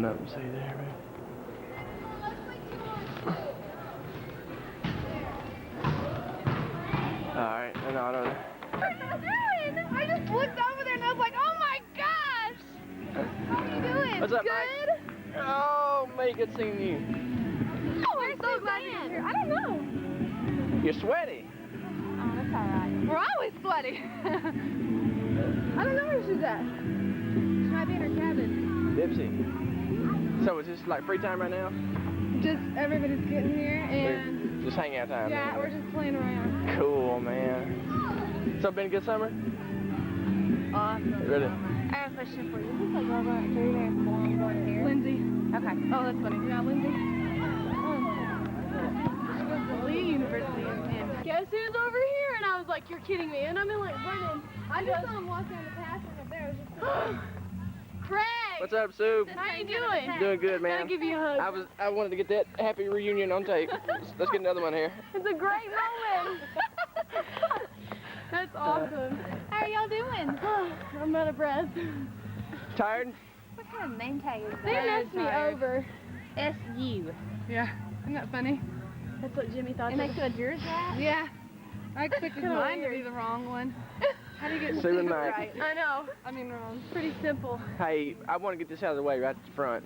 up and see there, man. Alright, and I don't know. What are you doing? I just looked over there and I was like, oh my gosh! How are you doing? What's up, Good? Mike? Oh, mate, good seeing you. Oh, I'm so glad you're here. I don't know. You're sweaty. Oh, that's alright. We're always sweaty. I don't know where she's at. She might be in her cabin. Dipsy. So is this like free time right now? Just everybody's getting here and Just hanging out time. yeah, we're just playing around. Cool, man. So been a good summer? Awesome. Really? I have a question for you. Who's the girl going through there and blonde hair? Lindsay. Okay. Oh, that's funny. Yeah, Lindsay. She goes to Lee University and guess who's over here? And I was like, you're kidding me. And I'm in like Brennan. I just saw him walking on the pathway up there. I was just Craig! What's up, Sue? How you doing? Doing good, man. Gotta give you a hug. I wanted to get that happy reunion on tape. Let's get another one here. It's a great moment. That's awesome. How are y'all doing? I'm out of breath. Tired? What kind of name tag is They that? messed me over. S.U. Yeah. Isn't that funny? That's what Jimmy thought. And they spelled yours right? Yeah. I expected Kinda mine to weird. be the wrong one. How do you get Sue and Sue Mike. right? I know. I mean wrong. Pretty simple. Hey, I want to get this out of the way right at the front.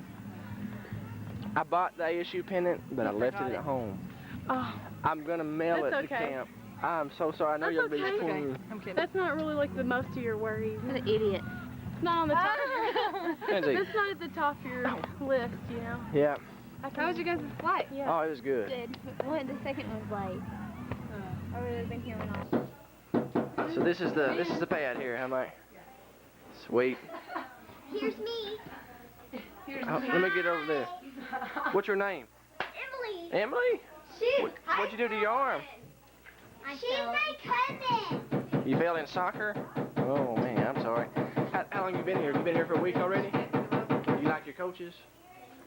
I bought the ASU pennant, but I left it at home. Oh, I'm gonna mail it That's to okay. camp. I'm so sorry. I know That's you're gonna be okay. cool. I'm kidding. That's not really like the most of your worries. What an idiot. It's not on the top of your Lindsay. That's not at the top of your list, you know. Yeah. How was your guys' flight? Yeah. Oh, it was good. Good. Well, the second one was late. I would have been here when I was. So this is the pad here, huh, Mike? Sweet. Here's me. Oh, let me get over there. What's your name? Emily. Emily? Shoot. What'd you do to your arm? She's my cousin. You fell in soccer? Oh man, I'm sorry. How long you been here? You been here for a week already? You like your coaches?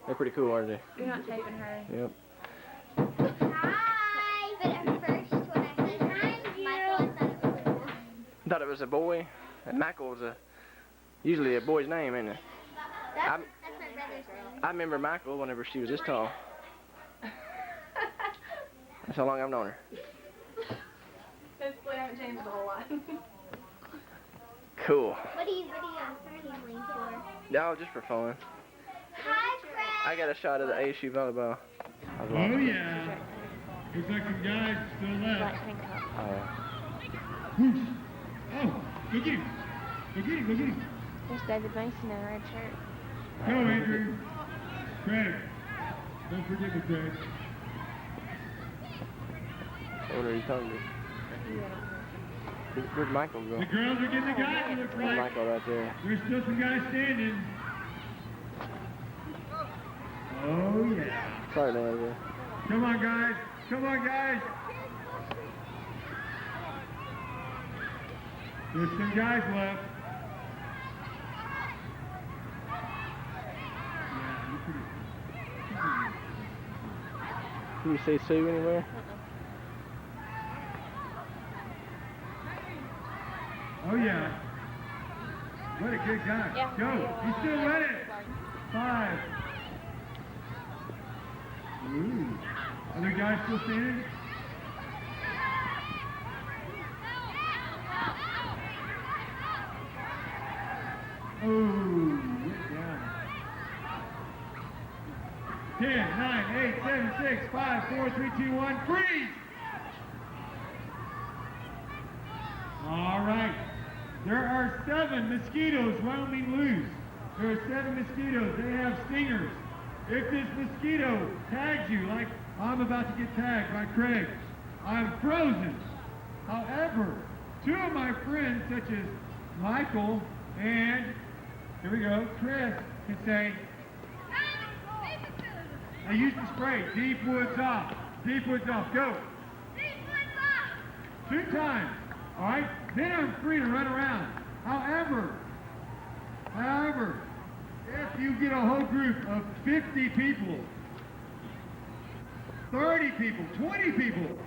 They're pretty cool, aren't they? You're not taping her. Yep. Hi. But at first, when I said hi, Michael, I thought it was a boy. Thought it was a boy. And Michael's usually a boy's name, isn't it? That's my brother's name. I remember Michael whenever she was this tall. That's how long I've known her. Basically, I haven't changed a whole lot. Cool. What are you signing for? No, just for fun. Hi, Craig. I got a shot of the ASU volleyball. I was Oh lost. yeah. Looks like some guys still left. Oh, yeah. Whoosh. Oh, go get him. Go get him, go get him. There's David Mason in a red shirt. Go, Andrew. Craig. Don't forget me, Craig. What are you talking about? Where'd Michael go? The girls are getting the guys, it looks There's like. Michael right there. There's still some guys standing. Oh yeah. Sorry, man. Come on, guys. Come on, guys. There's some guys left. Yeah, you're pretty. Can you see Sue anywhere? Oh yeah. What a good guy. Yeah. Go. He's still running. 5. Ooh. Other guys still standing? Oh, went down. 10, 9, 8, 7, 6, 5, 4, 3, 2, 1, freeze! All right. There are 7 mosquitoes roaming loose. There are 7 mosquitoes. They have stingers. If this mosquito tags you, like I'm about to get tagged by Craig, I'm frozen. However, 2 of my friends, such as Michael and, here we go, Chris, can say, I used to spray deep woods off. Deep woods off. Go. Deep woods 2 times. All right? Then I'm free to run around. However, if you get a whole group of 50 people, 30 people, 20 people,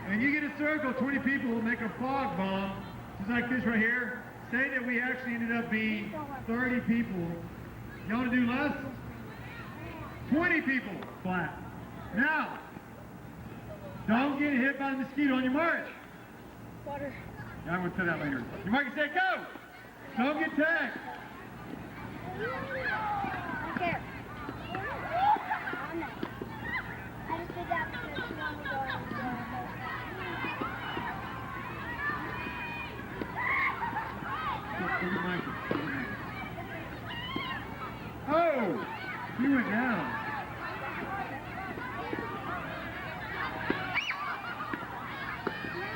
and you get a circle, 20 people will make a fog bomb, just like this right here. Say that we actually ended up being 30 people. You want to do less? 20 people flat. Now, don't get hit by the mosquito on your march. Water. Yeah, I'm going to say that later. Your mark and say go. Don't get tagged. Okay. I just did that because she wanted to go on the floor. Oh, he went down.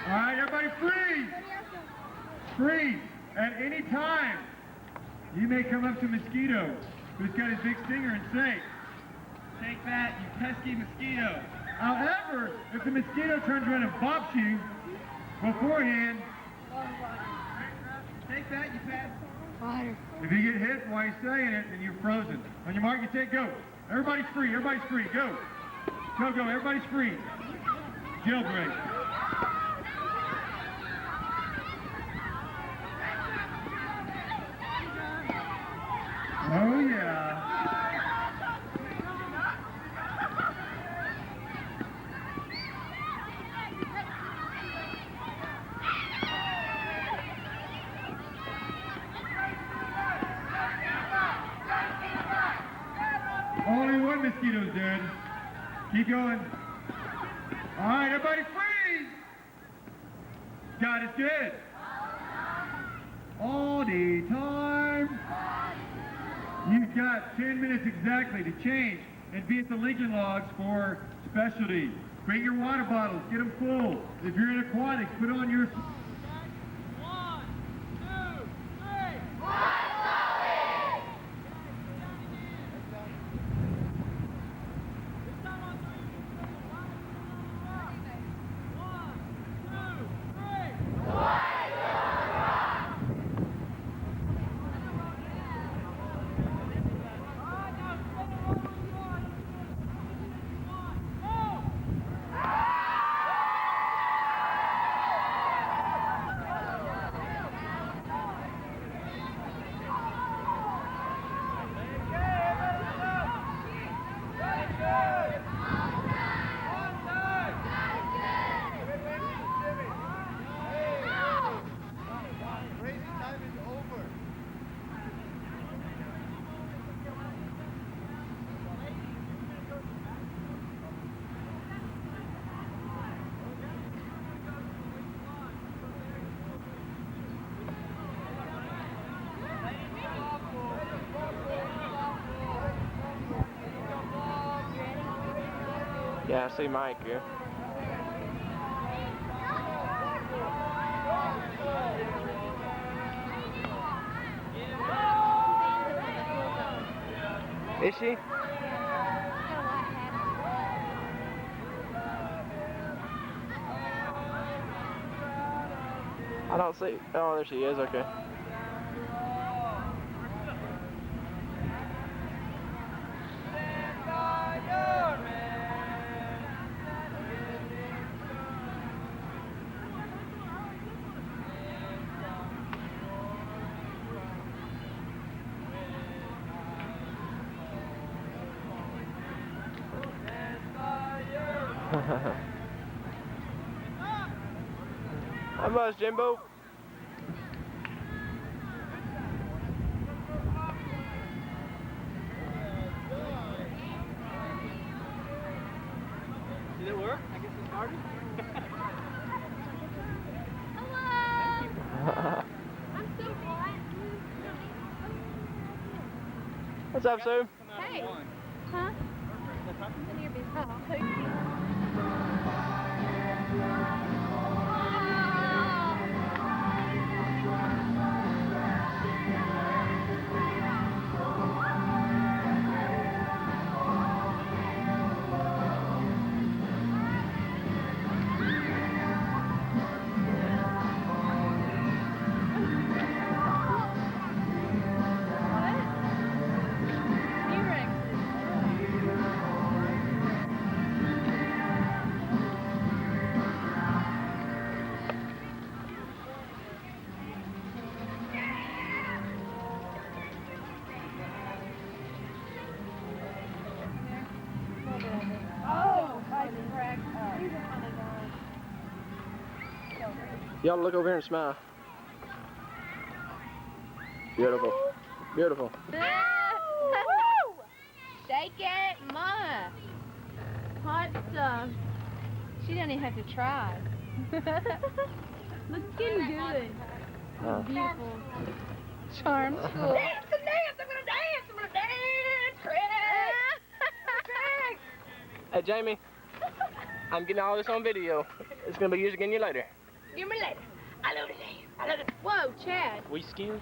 All right, everybody freeze. Freeze. At any time, you may come up to Mosquito, who's got his big stinger, and say, "Take that, you pesky mosquito." However, if the mosquito turns around and bops you beforehand, take that, you fat. Water. If you get hit while you're saying it, then you're frozen. On your mark, you take, go. Everybody's free, everybody's free, go. Go, go, everybody's free. Jailbreak. Oh, yeah. Only one mosquito's dead. Keep going. All right, everybody freeze. God is good. All the time. You've got 10 minutes exactly to change and be at the Lincoln Logs for specialty. Bring your water bottles, get them full. If you're in aquatics, put on your... 1, 2, 3. Yeah, I see Mike here. Is she? I don't see. Oh, there she is. Okay. How much, Jimbo? Did it work? I guess it started. Hello. I'm so glad. What's up, Sue? Hey. Huh? It's in your business. T-Rex. Y'all look over here and smile. Beautiful. Beautiful. Shake it, Ma. Hot stuff. She doesn't even have to try. Looking good. Beautiful. Charm school. Hey, Jamie. I'm getting all this on video. It's gonna be used again you later. Give me later. I love the dance. I love it. Whoa, Chad. We skills?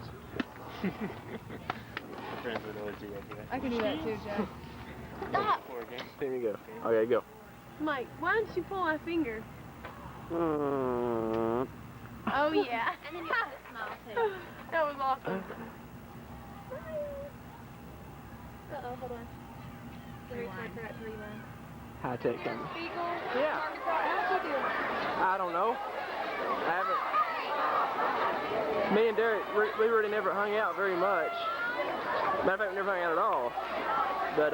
Friends with OG, I can do that too, Jack. Stop. There you go. Okay, go. Mike, why don't you pull my finger? Mm. Oh, yeah. And then you have to smile too. That was awesome. Uh-oh, hold on. Rewind. High tech camera. Beagle. Yeah. How'd you do? I don't know. I haven't. Me and Derek, we really never hung out very much. Matter of fact, we never hung out at all. But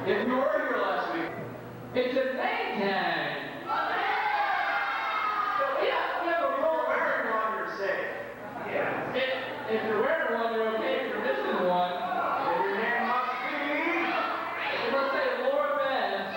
If you were here last week, it's a name tag. Yeah, but we're all wearing one, you're safe. Yeah. If you're wearing one, you're okay. If you're missing one, your name must be. It must say Laura Benz.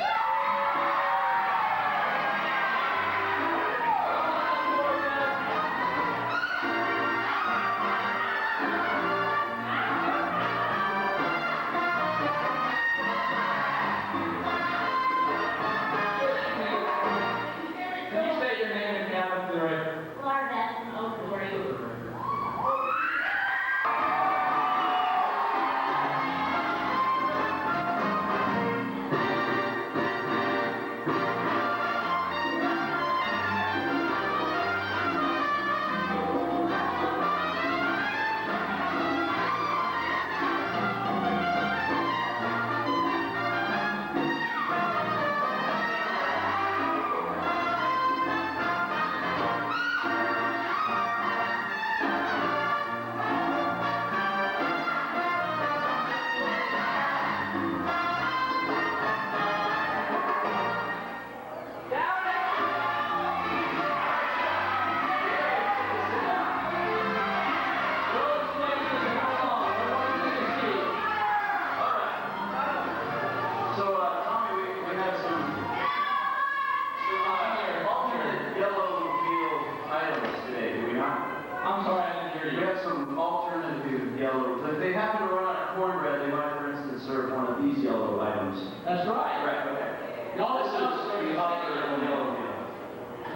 some alternative yellows. If they happen to run out of cornbread, they might, for instance, serve one of these yellow items. That's right. Right, okay. Y'all This listen is sort of other yellow meal.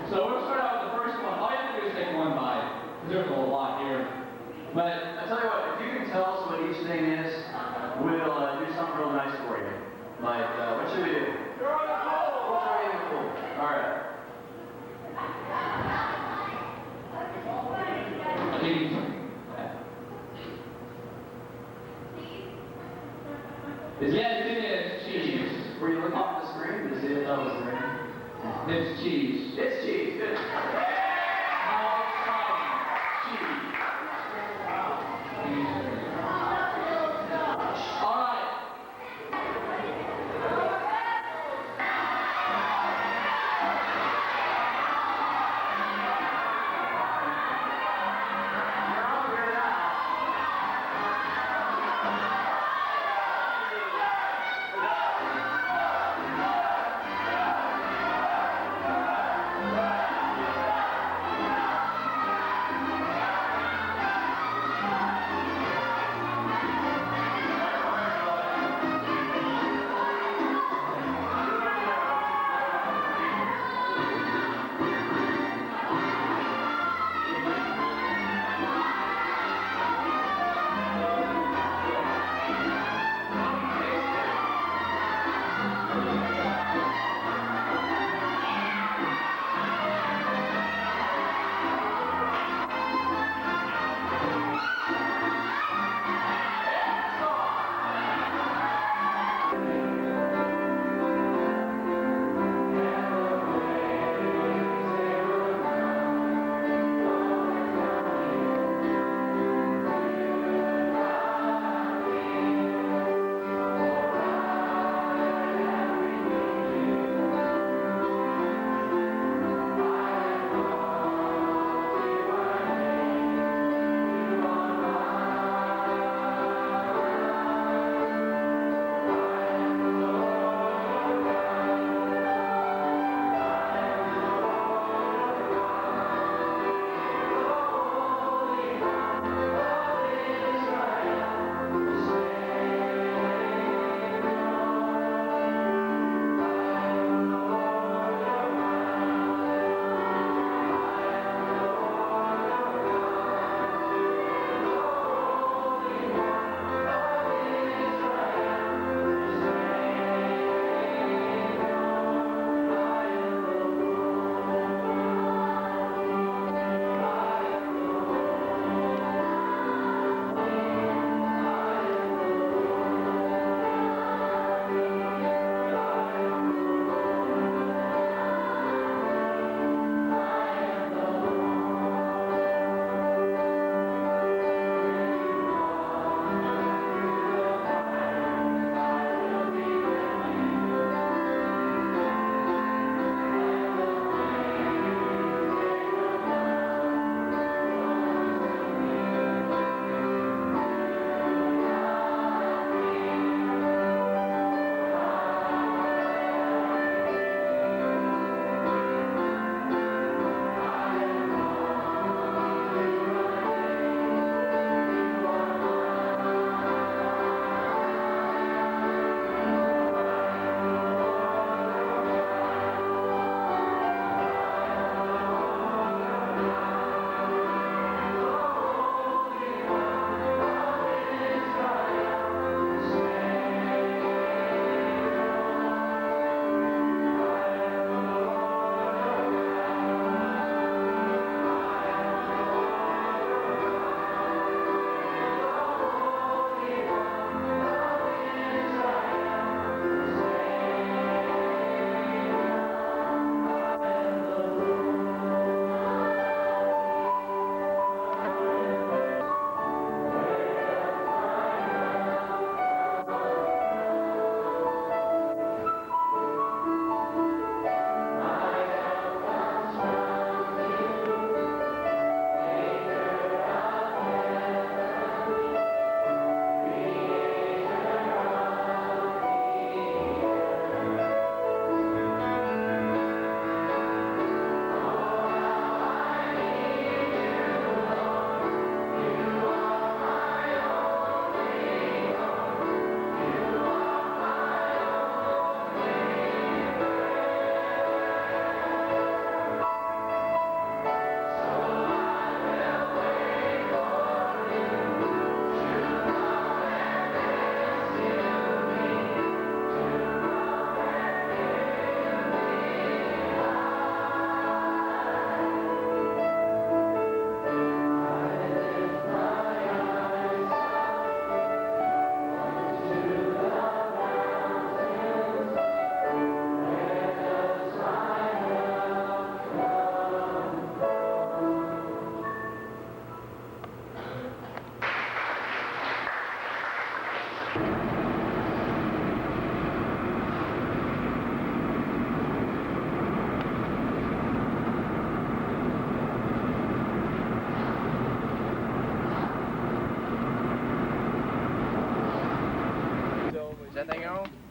So we'll start out with the first one. All you have to do is take one bite. There's a lot here. But I tell you what, if you can tell us what each thing is, we'll do something real nice for you. Like, what should we do? Throw in the pool! We'll throw you in the pool. All right. cheese. Yes, it is cheese. Were you looking at the screen to see if that was the ring? It's cheese. It's cheese. Good. How exciting. Cheese. All right. You're hungry now.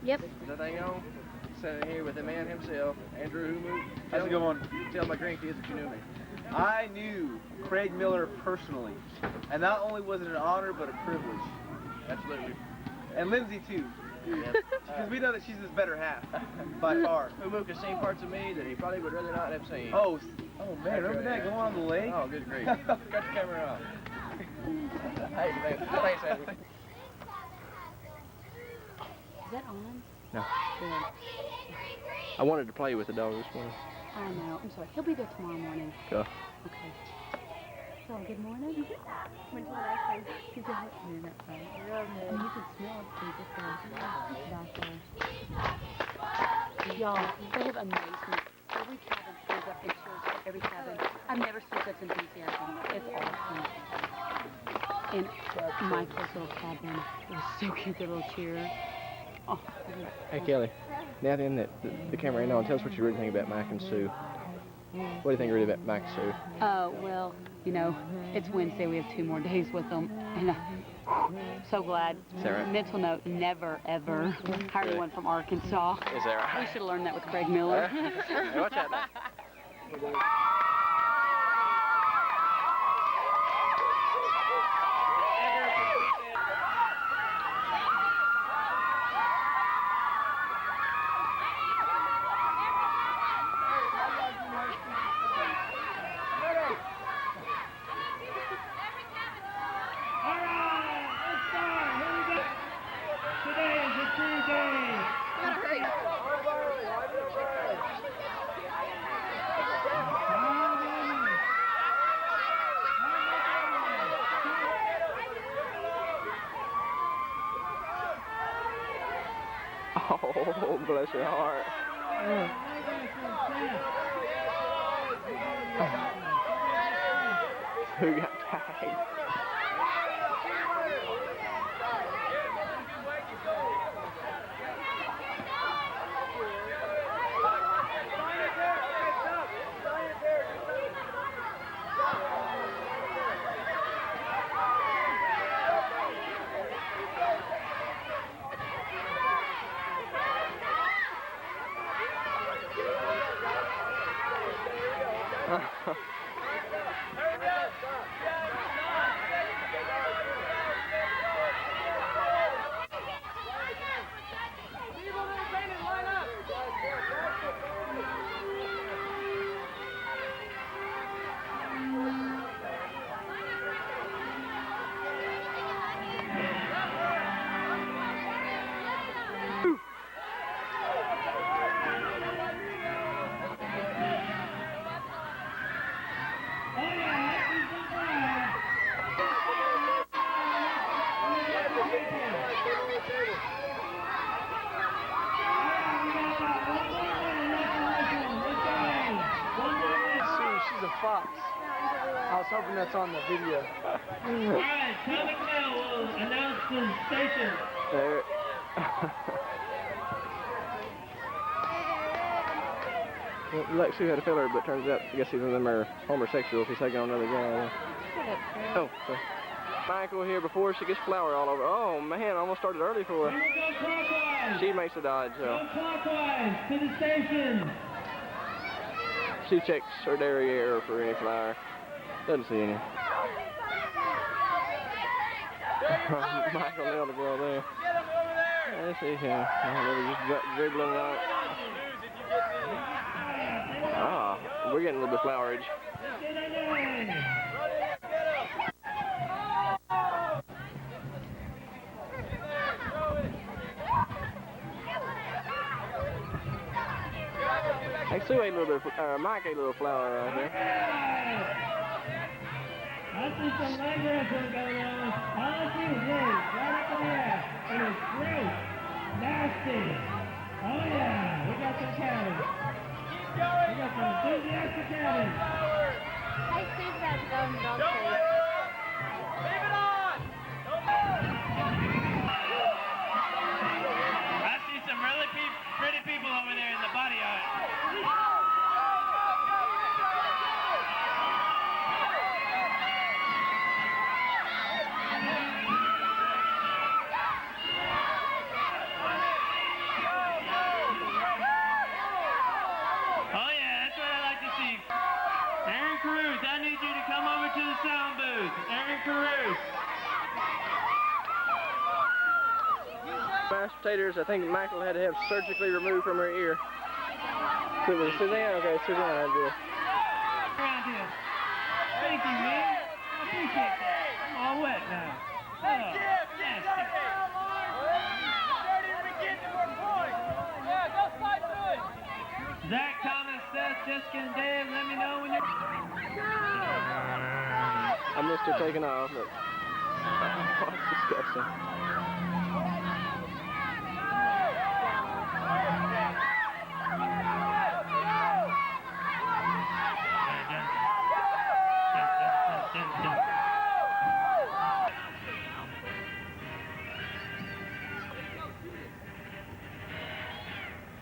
Yep. Is that thing on? Sitting here with the man himself, Andrew Humu. How's it going? Tell my grandkids that you knew me. I knew Craig Miller personally, and not only was it an honor, but a privilege. Absolutely. And Lindsay too, Yep. because we know that she's his better half, by far. Humu has seen parts of me that he probably would rather not have seen. Oh man, remember that going on the lake? Oh, good grief. Got the camera on. Hey, man. Thanks, Andrew. Is that on? No. Good. I wanted to play with the dog this morning. I know. I'm sorry. He'll be there tomorrow morning. Go. Okay. So, good morning. Went to the bathroom. He's in it. You're not right. And you can smell it too. Just back there. Y'all, they have amazed me. Every cabin shows up and shows up. Every cabin. I've never seen such enthusiasm. It's awesome. And Michael's little cabin. It was so cute, the little cheer. Oh, Hey, Kelly. Now then that the camera ain't on, tell us what you really think about Mike and Sue. What do you think really about Mike and Sue? Well, you know, it's Wednesday. We have 2 more days with them. And I'm so glad. Is that right? Mental note, never, ever hire Really? one from Arkansas. Is that right? We should have learned that with Craig Miller. Hey, watch out now. All right, let's start. Here we go. Today is a true day. Oh, bless your heart. Who got tagged? She's a fox. I was hoping that's on the video. All right, Tom McNeil will announce the station. There. Well, Lex Sue had a filler, but turns out I guess either of them are homosexuals. He's taking on another guy. Oh, so Michael here before she gets flour all over. Oh man, almost started early for We her. will go clockwise. She makes a dodge, so Go clockwise to the station. she checks her derriere for any flour. Doesn't see any. Michael nailed the girl there. Let's see him. Just dribbling out. Ah, we're getting a little bit flourage. Hey, Sue ate a little bit, Mike ate a little flour right there. I see some leg wrestling going on. All I see is legs right up in the air. It is great. Nasty. Oh yeah, we got some cabins. We got some enthusiastic cabins. I think that's going to go crazy. I see some really pretty people over there in the body art. Mashed potatoes, I think Michael had to have surgically removed from her ear. So it was Suzanne? Okay, Suzanne had to do it. Around here. Thank you, man. I appreciate that. I'm all wet now. Oh, nasty. Zach, Thomas, Seth, Jessica, and Dave, let me know when you're... I missed her taking off, but oh, it's disgusting.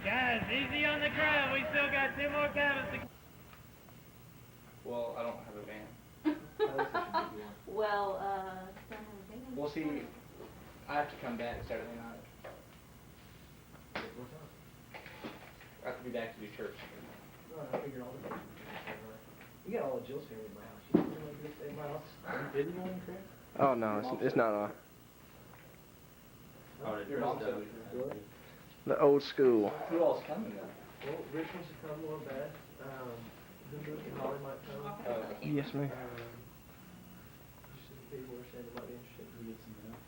Guys, easy on the crowd. We still got 2 more cabins to... Well, I don't have a van. Well, Well, see, I have to come back Saturday night. I have to be back to do church. I figure all the You got all the Jill's family at my house. You didn't like this at my house? Didn't you want to trip? Oh no, it's not on. Your mom said we Really? The old school. Who all's coming then? Well, Rich wants to come a little bad. Luke and Holly might come. Yes, ma'am. Just some people were saying they might be interested. We get some mail.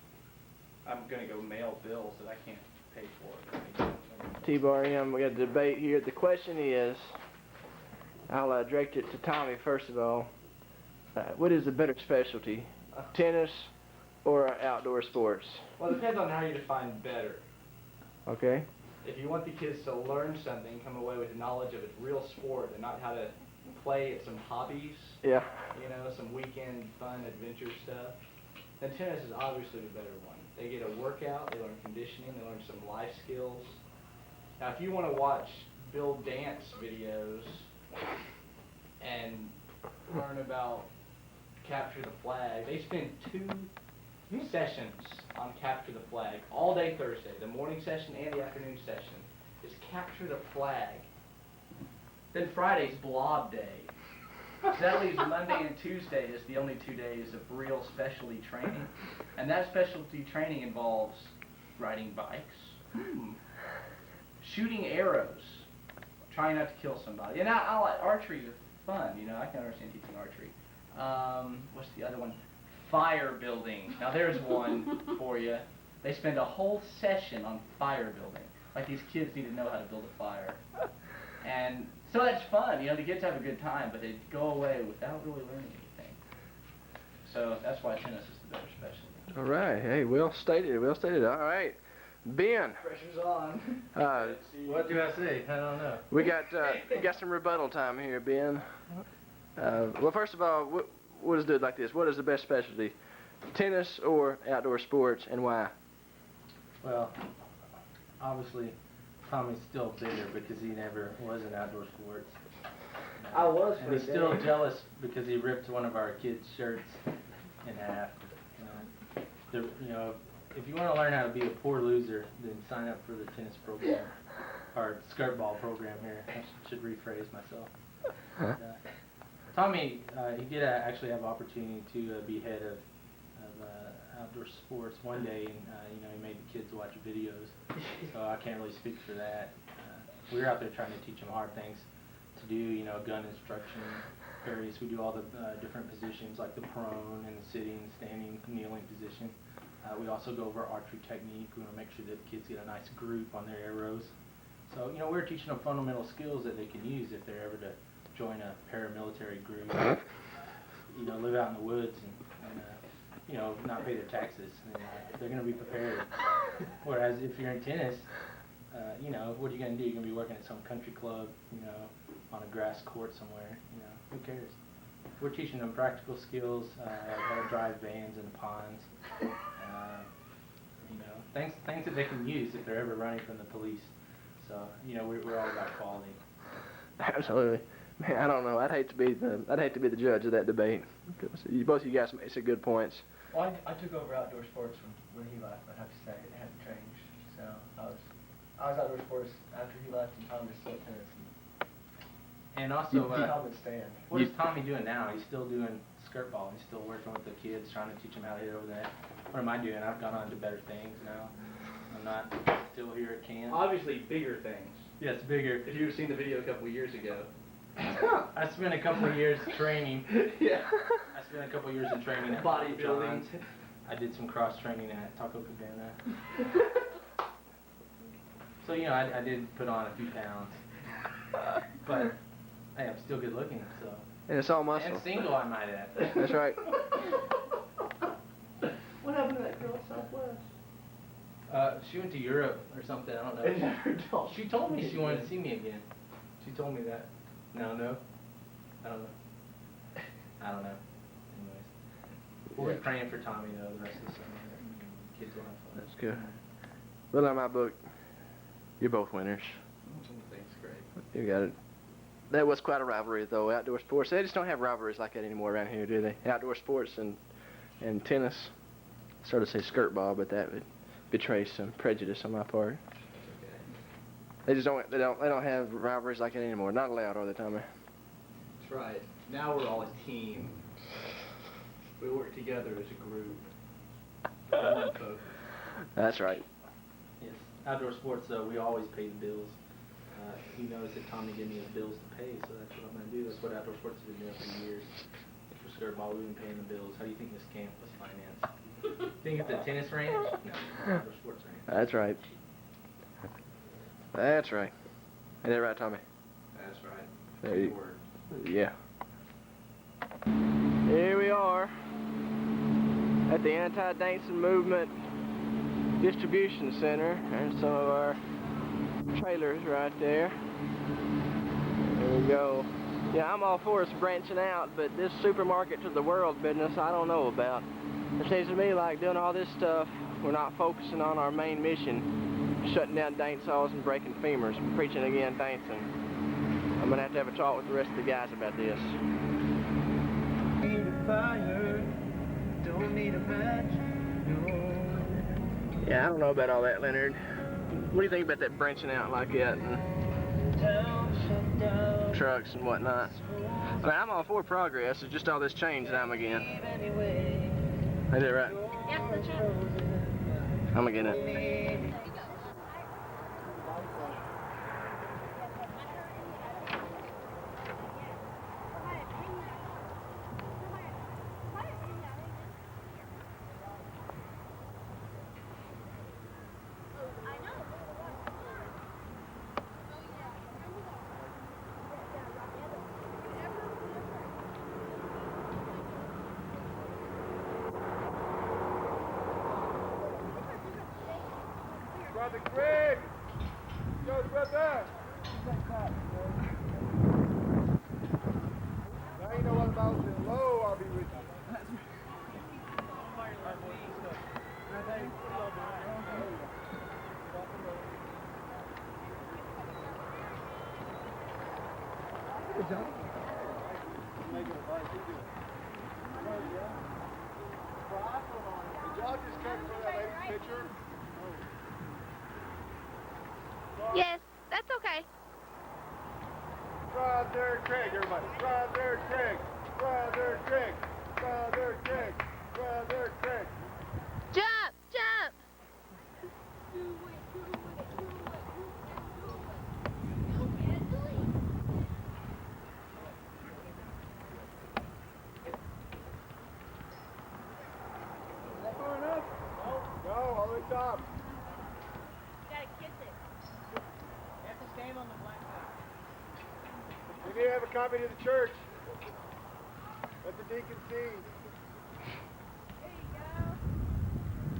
I'm gonna go mail bills that I can't pay for. T-Bar M, we got a debate here. The question is, I'll direct it to Tommy first of all. What is the better specialty, tennis or outdoor sports? Well, it depends on how you define better. Okay. If you want the kids to learn something, come away with knowledge of a real sport and not how to play at some hobbies, Yeah. you know, some weekend fun adventure stuff, then tennis is obviously the better one. They get a workout, they learn conditioning, they learn some life skills. Now, if you want to watch Bill Dance videos and learn about capture the flag, they spend 2 sessions on capture the flag all day Thursday. The morning session and the afternoon session is capture the flag. Then Friday's blob day. So that leaves Monday and Tuesday as the only 2 days of real specialty training. And that specialty training involves riding bikes, shooting arrows, trying not to kill somebody. And I like archery is fun, you know, I can understand teaching archery. What's the other one? Fire building. Now there's one for you. They spend a whole session on fire building. Like these kids need to know how to build a fire. And so that's fun, you know, the kids have a good time, but they go away without really learning anything. So that's why tennis is the better specialty. All right. Hey, well stated. Well stated. All right. Ben. Pressure's on. What do I say? I don't know. We got some rebuttal time here, Ben. Well, first of all, what is it like this? What is the best specialty, tennis or outdoor sports, and why? Well, obviously, Tommy's still bitter because he never was in outdoor sports. I was for And he's a day. still jealous because he ripped one of our kids' shirts in half. You know, if you want to learn how to be a poor loser, then sign up for the tennis program or skirt ball program here. I should rephrase myself. Tommy, he did actually have opportunity to be head of outdoor sports one day, and you know, he made the kids watch videos. So I can't really speak for that. We were out there trying to teach them hard things to do, you know, gun instruction, various. We do all the different positions like the prone and the sitting, standing, kneeling position. We also go over archery technique. We want to make sure that the kids get a nice group on their arrows. So, you know, we're teaching them fundamental skills that they can use if they're ever to join a paramilitary group, you know, live out in the woods and you know, not pay their taxes. And, they're going to be prepared. Whereas if you're in tennis, you know, what are you going to do? You're going to be working at some country club, you know, on a grass court somewhere. You know, who cares? We're teaching them practical skills, how to drive vans in the ponds. You know, things that they can use if they're ever running from the police. So, you know, we're all about quality. Absolutely. Man, I don't know. I'd hate to be the judge of that debate. Both of you guys made some good points. Well, I took over outdoor sports when he left. I'd have to say it hadn't changed. So I was outdoor sports after he left, and Tom was still tennis. And also, Tom would stand. what is Tommy doing now? He's still doing skirt ball. He's still working with the kids, trying to teach them how to hit over that. What am I doing? I've gone on to better things now. I'm not still here at camp. Obviously, bigger things. Yes, bigger. If you've seen the video a couple of years ago. I spent a couple of years training. Yeah. I spent a couple of years in training at Bodybuilding. John's. I did some cross training at Taco Cabana. So, you know, I did put on a few pounds. But, hey, I'm still good looking, so. And it's all muscle. And single, I might add. That's right. What happened to that girl at Southwest? She went to Europe or something, I don't know. They never told She told me she wanted to see me again. She told me that. No? I don't know. I don't know. Anyways. We're praying for Tommy, though, the rest of the summer. Kids will have fun. That's good. Well, in my book, you're both winners. Thanks, great. You got it. That was quite a rivalry, though. Outdoor sports. They just don't have rivalries like that anymore around here, do they? Outdoor sports and tennis. Sort of say skirt ball, but that would betray some prejudice on my part. They just don't. They don't have rivalries like that anymore. Not allowed all the time. That's right. Now we're all a team. We work together as a group. One focus. That's right. Yes. Outdoor sports, though, we always pay the bills. He knows that Tommy gave me his bills to pay, so that's what I'm going to do. That's what outdoor sports has been doing for years. For skirt ball, we've been paying the bills. How do you think this camp was financed? Think it's a tennis range? No, outdoor sports range. That's right. That's right. Ain't that right, Tommy? That's right. There you- Word. Yeah. Here we are at the Anti-Dancing Movement Distribution Center, and some of our trailers right there. There we go. Yeah, I'm all for us branching out, but this supermarket to the world business, I don't know about. It seems to me like doing all this stuff, we're not focusing on our main mission, shutting down dance halls and breaking femurs, preaching against dancing. I'm gonna have a talk with the rest of the guys about this. Need a fire, don't need a match, no. Yeah, I don't know about all that, Leonard. What do you think about that branching out like that and Town shut down. trucks and whatnot? I mean, I'm all for progress. It's just all this change that I'm against. Anyway, Ain't that right? Yes, that's right. I'm against it. Brother Greg! Yo, brother! Now you know what about the low, I'll be with you. Did y'all just come for that lady's picture? Yes, that's okay. Brother Craig, everybody. Brother Craig. Brother Craig. Brother Craig. Brother Craig. Jump, jump. Is that far enough? No, all the way top. You gotta kiss it. You have to stand on the blacktop. You need to have a copy to the church. Let the deacon see. There you go.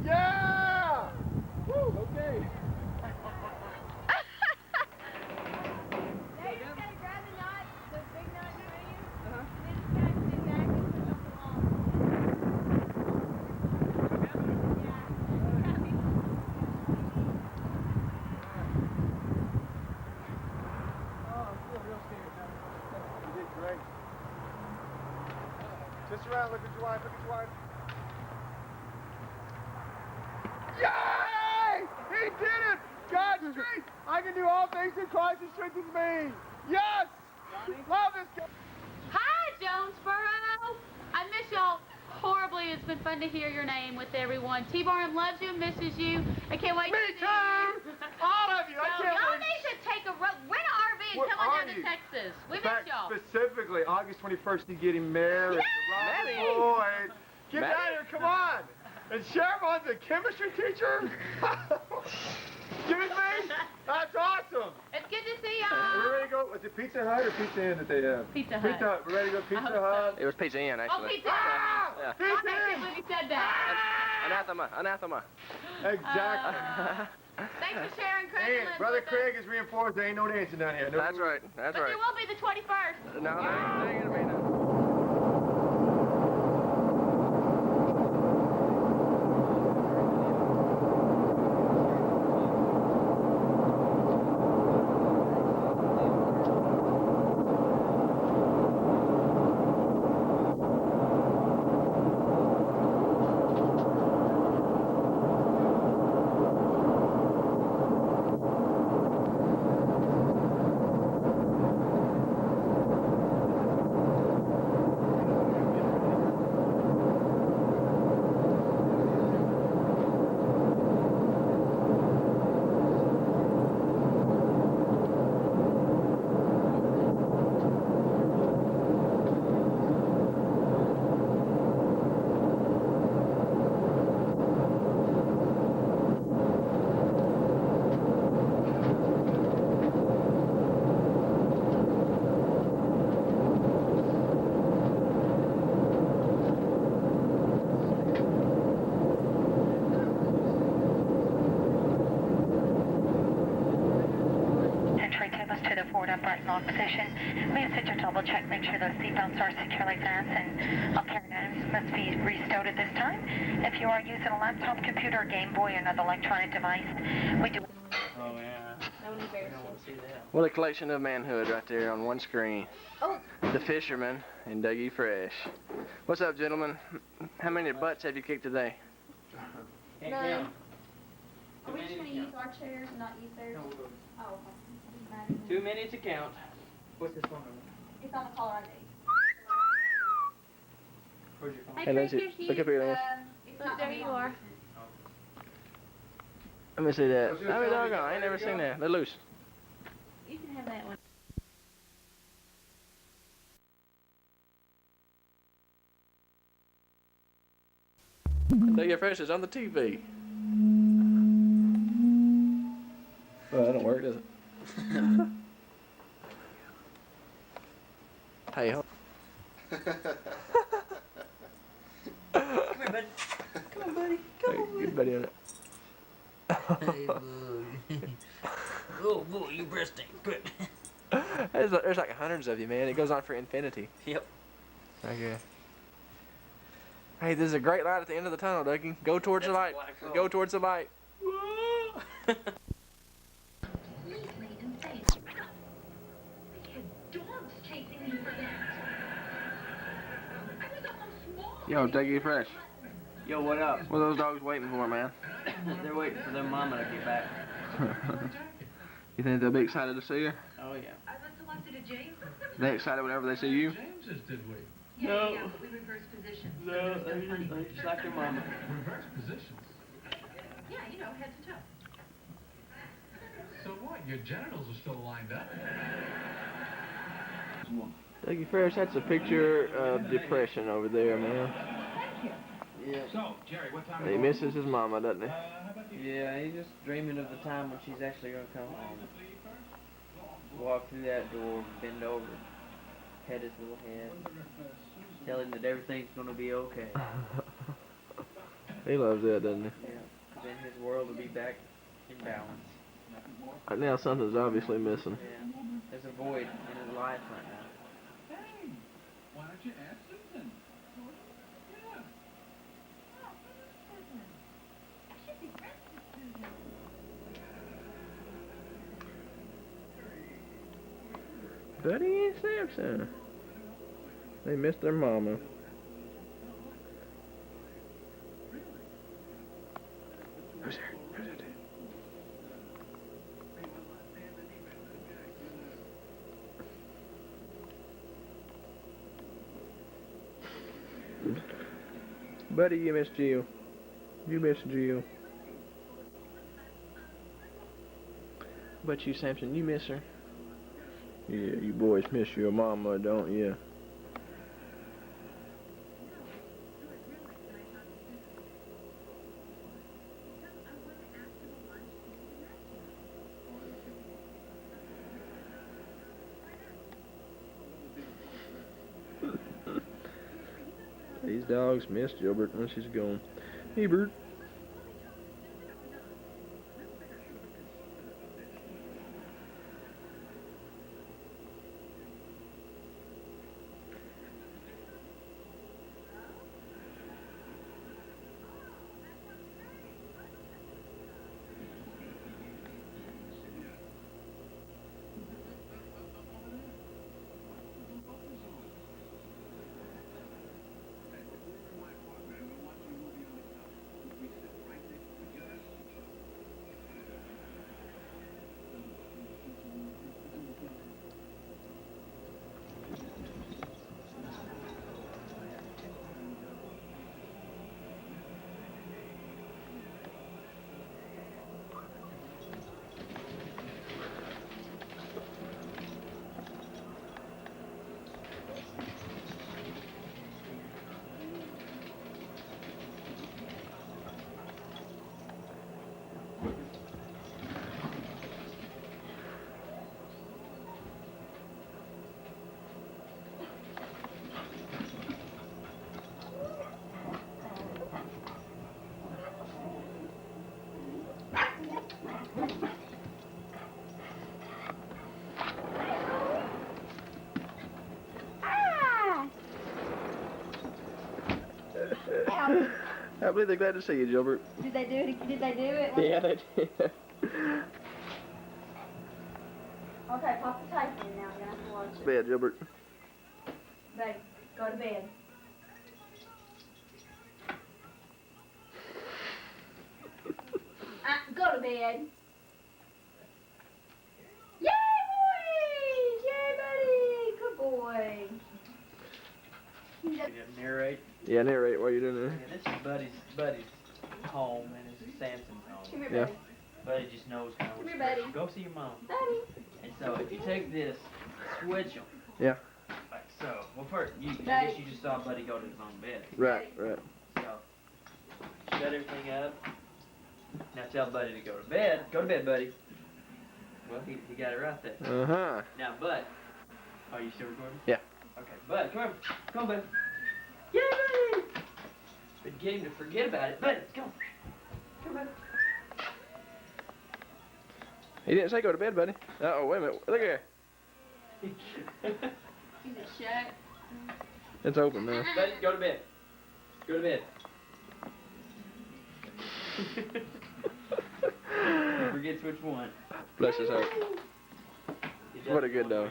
Yeah! Woo, okay. Now you just gotta grab the knot, the big knot in front of you. And then just gotta sit back and push up the wall. You did great. Twist around, look at your wife, look at your wife. Yay! He did it! God's strength! I can do all things through Christ who strengthens me! Yes! Love this guy! Hi, Jonesboro. I miss y'all. horribly. It's been fun to hear your name with everyone. T-Barnum loves you and misses you. I can't wait Me to see too! you. All of you! I So can't y'all wait. need to take a rent an RV and Where come on are down you? to Texas. We In miss fact, y'all. specifically, August 21st, you're getting married. Maddie! To Robert Boyd. Get Maddie? down here, come on! And Chevron's a chemistry teacher? Excuse me? That's awesome! It's good to see Are we y'all. ready to go? Was it Pizza Hut or Pizza Inn that they have? Pizza Hut. Pizza Hut. We're ready to go Pizza hope so. Hut? It was Pizza Inn, Oh, actually. Pizza Ah! Yeah. I Pizza can't Inn! believe you said that. Anathema, anathema. Exactly. Thanks for sharing, Craig Hey, and Liz Brother with us. Craig has reinforced there ain't no dancing down here. No, That's right, that's But right. there will be the 21st. No, there ain't gonna be none. Entry tables to the forward upright lock position. We have to double check, make sure those seatbelts are securely fastened. All carry items must be restowed at this time. If you are using a laptop, computer, Game Boy, or another electronic device, we do. Oh, yeah. That would embarrass I don't want to see that. What a collection of manhood right there on one screen. Oh. The Fisherman and Dougie Fresh. What's up, gentlemen? How many butts have you kicked today? Can't None. count. Are we just gonna use our chairs and not use theirs? No, we'll go. Oh, okay. Too many to count. What's this phone number? It's on the caller ID. Where's your phone? Hey, Nancy, look up here, Nancy. It's Look, not there gonna be you on are. this. Let me see that. What's your I mean, phone? doggone, I ain't never seen that. They're loose. You can have that one. Dougie Fresh is on the TV. Well, that don't work, does it? Hey, ho- Come here, buddy. Come on, buddy. Good buddy on it. Hey, boy. Oh, boy, your breast ain't good. There's like hundreds of you, man. It goes on for infinity. Yep. Okay. Hey, there's a great light at the end of the tunnel, Dougie. Go towards the light. Go towards the light. Yo, Dougie Fresh. Yo, what up? What are those dogs waiting for, man? They're waiting for their mama to get back. You think they'll be excited to see her? Oh, yeah. They excited whenever they see you? No. No, they just like their mama. So what? Your genitals are still lined up? Dougie Fresh, that's a picture of depression over there, man. Yeah. So, Jerry, what time He misses his mama, doesn't he? Yeah, he's just dreaming of the time when she's actually gonna come home. Walk through that door, bend over, pet his little head, tell him that everything's gonna be okay. He loves that, doesn't he? Yeah. Then his world will be back in balance. Right now, something's obviously missing. Yeah. There's a void in his life right now. Why don't you ask Susan? Buddy and Samson. They missed their mama. Who's there? Who's it? Buddy, you miss Jill. You miss Jill. But you, Samson, you miss her. Yeah, you boys miss your mama, don't you? These dogs miss Gilbert when she's gone. Hey, Bert. I believe they're glad to see you, Gilbert. Did they do it? Did they do it? Yeah, they did. Okay, pop the tape in now. You're gonna have to watch it. Bed, Gilbert. Babe, go to bed. Go to bed. Yay, boys! Yay, buddy! Good boy. You gotta narrate. Yeah, narrate while you're doing Yeah, this is Buddy's home, and this is Samson's home. Come here, Yeah. buddy. Buddy just knows kind of Come what's here, buddy. going. Go see your mom. Buddy. And so if you take this, switch them. Yeah. Like so. Well, first, I Buddy. guess you just saw Buddy go to his own bed. Right, right. So, shut everything up. Now tell Buddy to go to bed. Go to bed, Buddy. Well, he got it right there. Uh-huh. Now, Bud, are you still recording? Yeah. Okay, Bud, come on. Come on, Bud. Yeah, Buddy! But get him to forget about it. Buddy, come on. Come on. He didn't say go to bed, buddy. Uh-oh, wait a minute. Look here. Is it shut? It's open now. Buddy, go to bed. Go to bed. He forgets which one. Bless his heart. What a good dog.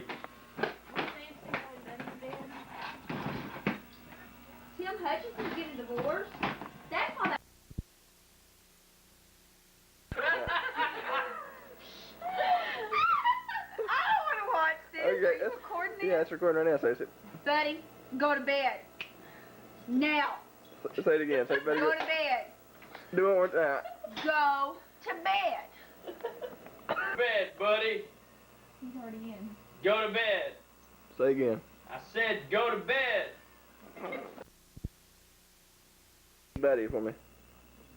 Tim Hutchinson's getting divorced? That's why that... I don't want to watch this. Are you that's- recording this? Yeah, it's recording right now, so Buddy, go to bed. Now. say it again. Say, buddy, Go to bed. do it one more time. Go to bed. Bed, buddy. He's already in. Go to bed. Say again. I said go to bed. Buddy for me.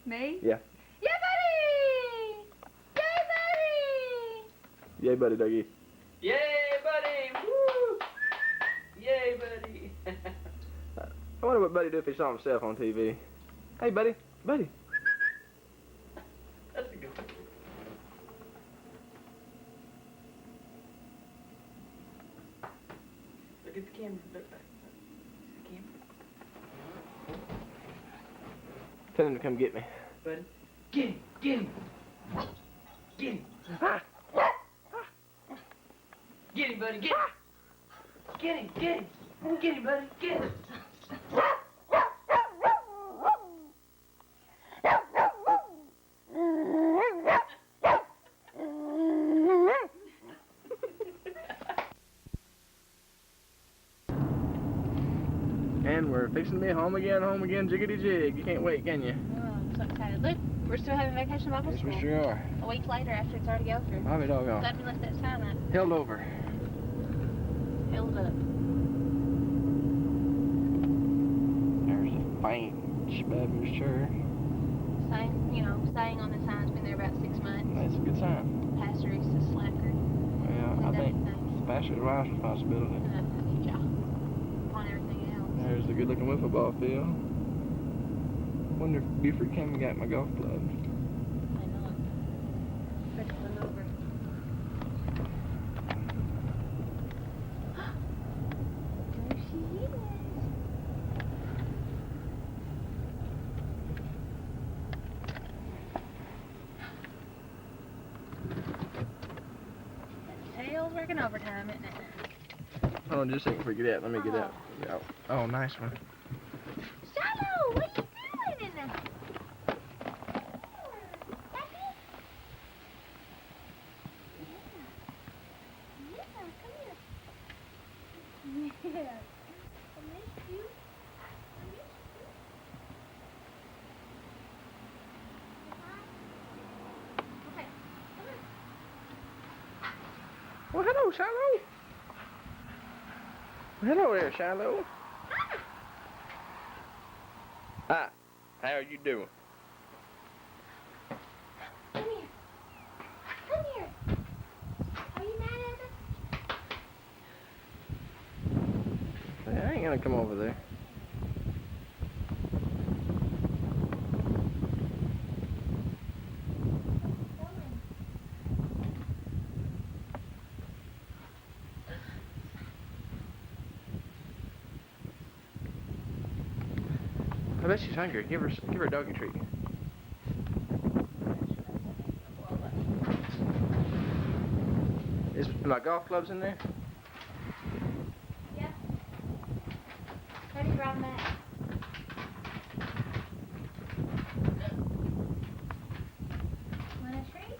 Me? Yeah. Yeah, buddy! Yay, buddy! Yay, buddy, Dougie. Yay, buddy. Woo. Yay, buddy. I wonder what Buddy do if he saw himself on TV. Hey, buddy. Buddy. That's a good one. Look at the camera. Look back. The camera. Tell him to come get me. Buddy. Get him. Get him. Get him. Get him, buddy. Get him. Get him. Get him. Get him, buddy. Get him. And we're fixing to be home again, jiggity jig. You can't wait, can you? Oh, I'm so excited. Look, we're still having vacation Bible Yes, school. we sure are. A week later after it's already over. Bobby doggone. Glad we left that sign up. Held over. Filled up. There's a faint Baptist church. Staying on the sign's been there about 6 months. That's a good sign. Pastor is a slacker. Well, I think Things. it's pastor's wife's responsibility. Yeah. On everything else. There's a good-looking wiffle ball field. Wonder if Buford came and got my golf clubs. I know. Let's run over. There she is. That tail's working overtime, isn't it? Hold on just a second before you get out. Let me get out. Yeah. Oh, nice one. Shiloh, what are you doing in there? Yeah. I missed you. Okay, come on. Well, hello, Shiloh. Well, hello there, Shiloh. Hi. How are you doing? Come here. Come here. Are you mad at us? Yeah, I ain't gonna come over there. I bet she's hungry. Give her a doggy treat. Is my golf clubs in there? Yeah. How do you grab that? Want a treat?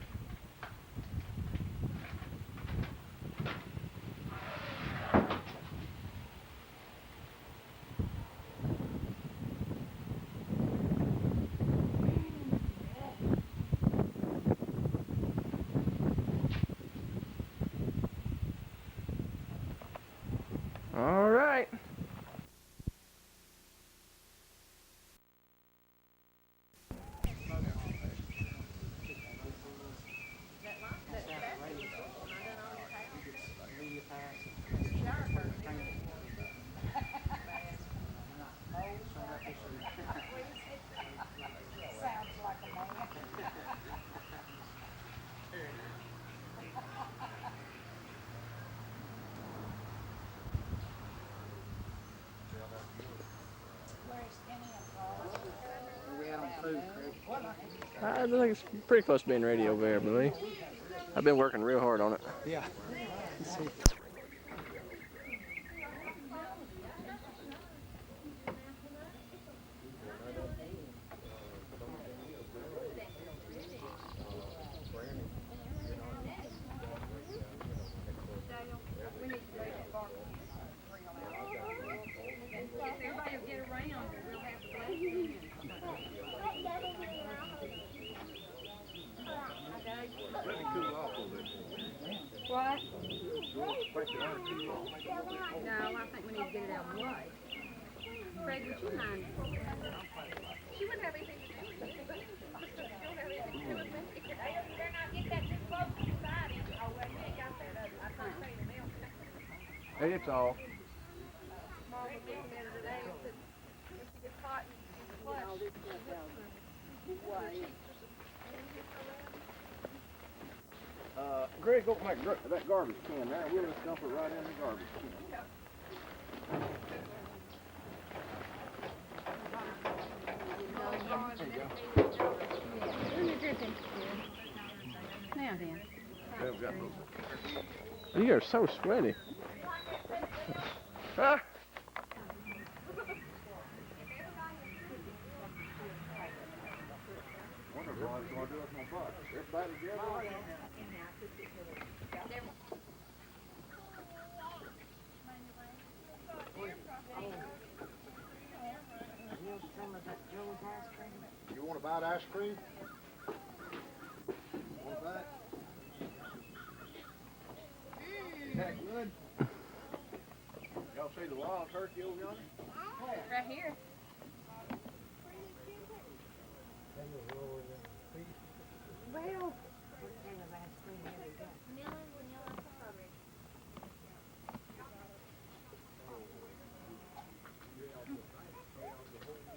All right. I think it's pretty close to being ready over there, Billy. I've been working real hard on it. Yeah. What? No, I think we need to get it out of the way. Fred, would you mind? She wouldn't have anything to do with it. She don't have anything to do with it. They're not getting that too close to society. Oh, well, you ain't got that. I can't say the milk. Hey, it's all. Mom was looking at her today and said, when she gets hot and she's flush. Greg, open that garbage can there. We'll just dump it right in the garbage can. Now then. You are so sweaty. Ah. You want to buy ice cream? Want to buy it? Is that good? Y'all see the wild turkey over yonder? Right here. Well.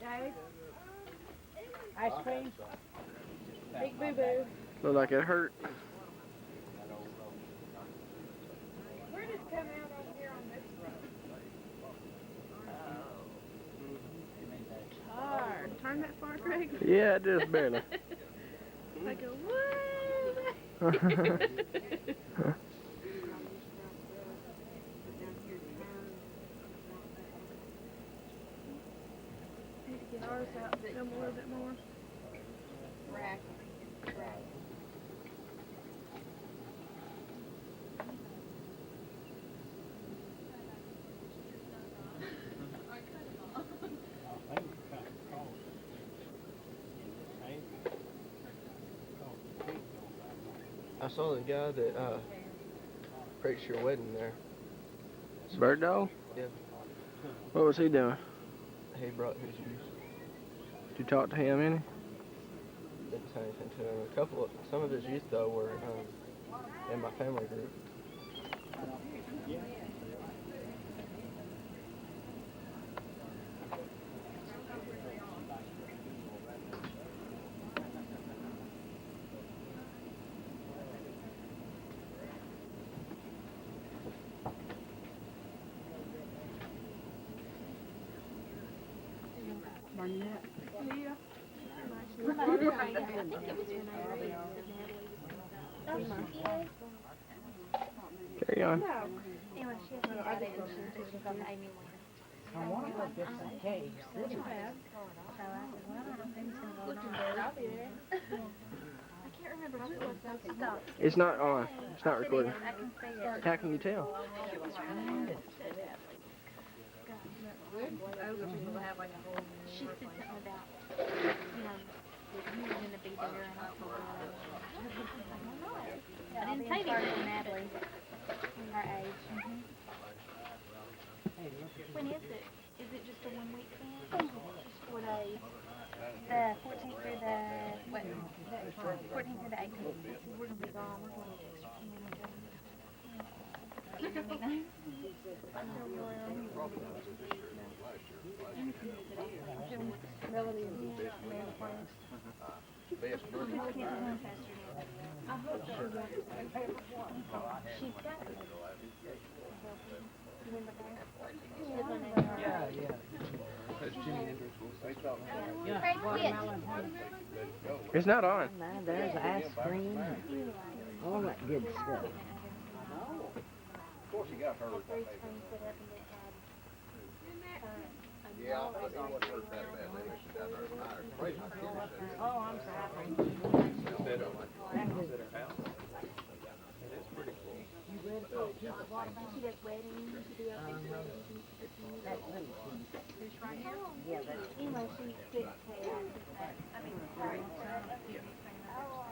Dave? Ice cream? Big boo-boo. Look like it hurt. Where did it come out on here on this road? Hard. Turn that far, Craig? Yeah, just barely. I go, what? Need to get ours out, film a little bit more. Rack. I saw the guy that preached your wedding there. Bird dog? Yeah. What was he doing? He brought his youth. Did you talk to him any? Didn't say anything to him. Some of his youth though were in my family group. Barnett. Yeah. Carry on. Anyway, she has to get it and she's got the Amy one. I want to go get some cakes. So I said, well, I don't think so. I'll be there. I can't remember who it was. Stop. It's not on. It's not recording. I can see it. How can you tell? She said something about, you were going to be there, and I told her, I didn't say anything to Natalie, her age. When is it? Is it just a 1 week thing? Just 4 days? The 14th through the, what? 14th through the 18th. We're going to be gone. We're going to extra community. She's got it. It's not on. There's ice cream. All that good stuff. Of course, you got hurt. Yeah, I think it wasn't hurt that bad. They went down there tonight. Oh, I'm sorry. She does weddings, she does That's right here. Yeah, that's Anyway, she did say,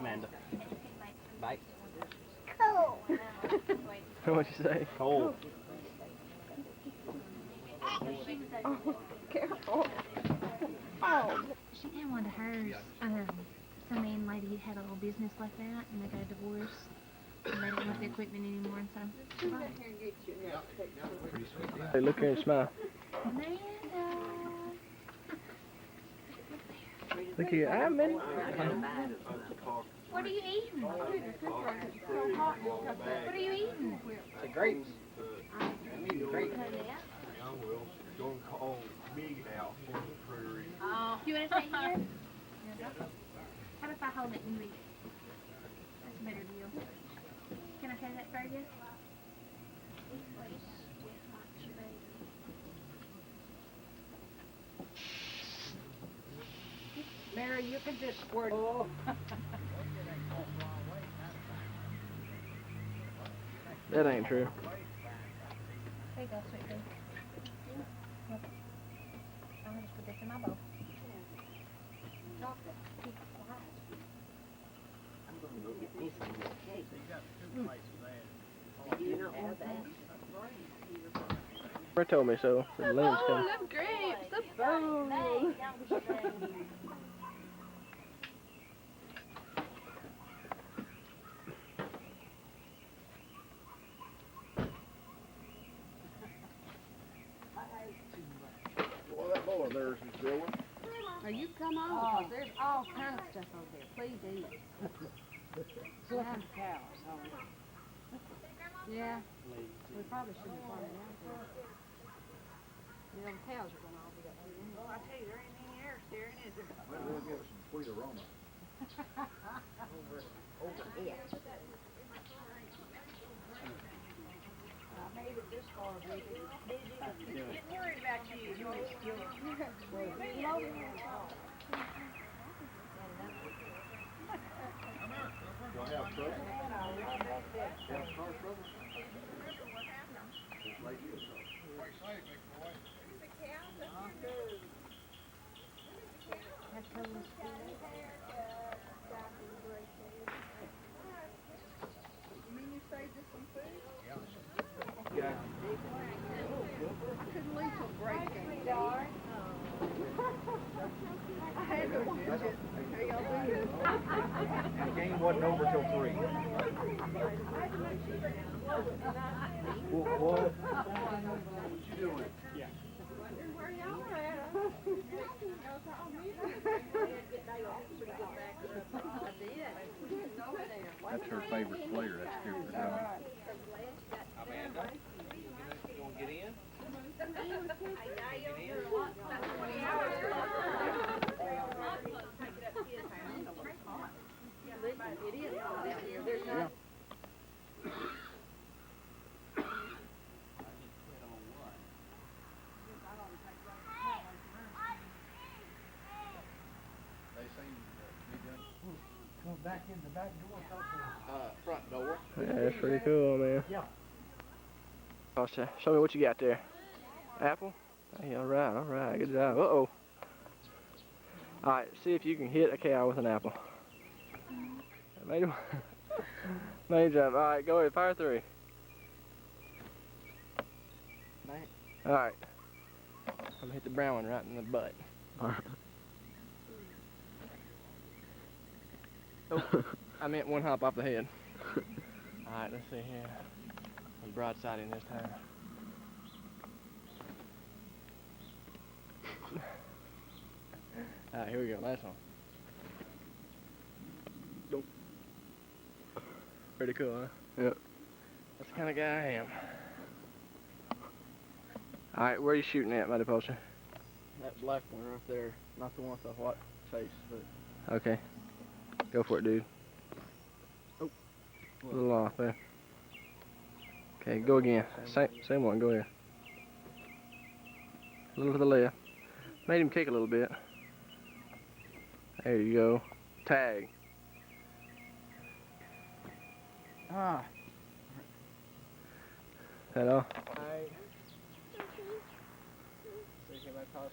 Amanda. Bye. cool. What'd you say? Cold. Oh, careful. Oh. She did one to hers. Some man lady had a little business like that, and they got a divorce. And they didn't want the equipment anymore, and so. Pretty sweet. Hey, look here and smile. Amanda. Look here. I'm in. What are you eating? What are you eating? The grapes. Young Will's going to call Big House on the prairie. Do you want to stay here? How if I hold it and read it? That's a better deal. Can I carry that for you? Mary, you can just squirt. That ain't true. There you go, sweet pea. I'm going to just put this in my bowl. I'm gonna go get me some more cake. You don't want that? Brett told me so. The limbs come. Them grapes, the boom. Boy, that boy there's is growing. Now you come on, because there's all kinds of stuff over there. Please eat. Some cows. Yeah. We probably shouldn't have farmed it out there. You know, the cows are going to all be up here. Well, I tell you, there ain't any air staring, is there? We'll give it some sweet aroma. Over here. I made it this far, baby. Get worried about you. Y'all have trouble? Y'all have car trouble? Just like you. You mean you saved us some food? Yeah. I couldn't leave till break. I had to watch it. How y'all doing? The game wasn't over till 3. What? What you doing? Yeah. Where y'all at? That's her favorite player. That's Cooper Jones. Amanda, you gonna get in? Yeah. Go back in the back door. Front door. Yeah, that's pretty cool, man. Yeah. Oh, show me what you got there. Apple? Hey, all right, good job. Uh-oh. All right, see if you can hit a cow with an apple. Made him. Made him jump. All right, go ahead, fire 3. All right. I'm gonna hit the brown one right in the butt. Oh, I meant one hop off the head. All right, let's see here. I'm broadsiding this time. All right, here we go. Last one. Nope. Pretty cool, huh? Yep. That's the kind of guy I am. All right, where are you shooting at, Mighty Poacher? That black one right there, not the one with the white face, but Okay. Go for it, dude. Oh. A little off there. Okay, go again. Same one, go ahead. A little to the left. Made him kick a little bit. There you go. Tag. ah. Is that all? Alright. So can I toss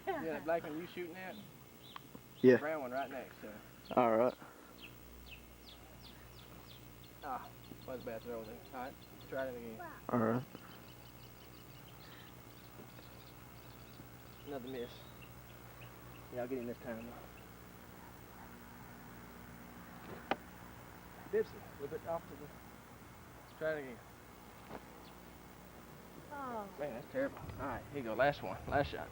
Yeah, that black one you shooting at? Yeah. Brown one right next to it. Alright. Ah, was bad throw there. Alright, try it again. Alright. Another miss. Yeah, I'll get him this time. Dipsy, a little bit off to the... Try it again. Oh. Man, that's terrible. Alright, here you go, last one, last shot.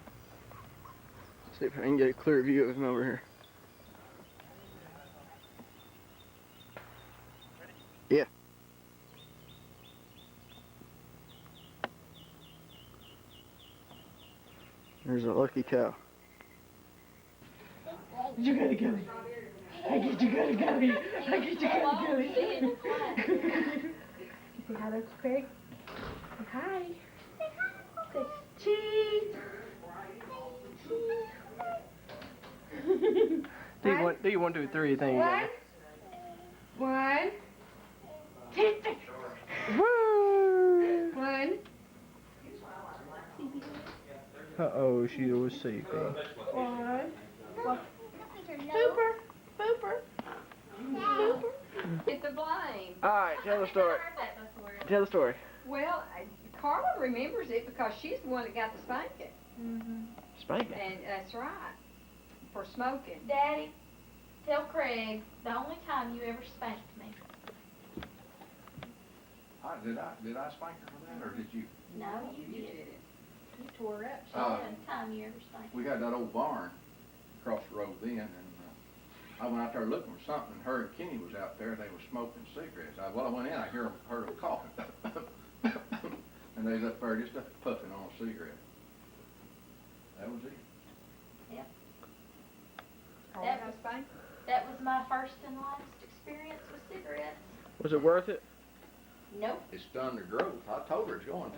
See if I can get a clear view of him over here. Yeah. There's a lucky cow. You gotta go. I get you gotta go. I get you gotta go. Say hi to Craig. Say hi. Say cheese. Do you 1, 2, 3 thing? One. Two, three. Woo! One. Uh-oh, she was sleeping. One. Pooper. Pooper. Pooper. Get the blame. All right, tell the story. Tell the story. Well, Carla remembers it because she's the one that got the spanking. Mm-hmm. Spanking. And that's right. For smoking. Daddy, tell Craig the only time you ever spanked me. Did I spank her for that, or did you? No, you did it. You tore her up. She Uh, the only time you ever spanked me. We had that old barn across the road then, and I went out there looking for something, and her and Kenny was out there, they were smoking cigarettes. I went in, I heard them coughing. And they was up there just puffing on a cigarette. That was it. Yep. Carla got a spanking. That was my first and last experience with cigarettes. Was it worth it? Nope. It stunned her growth. I told her it's going to.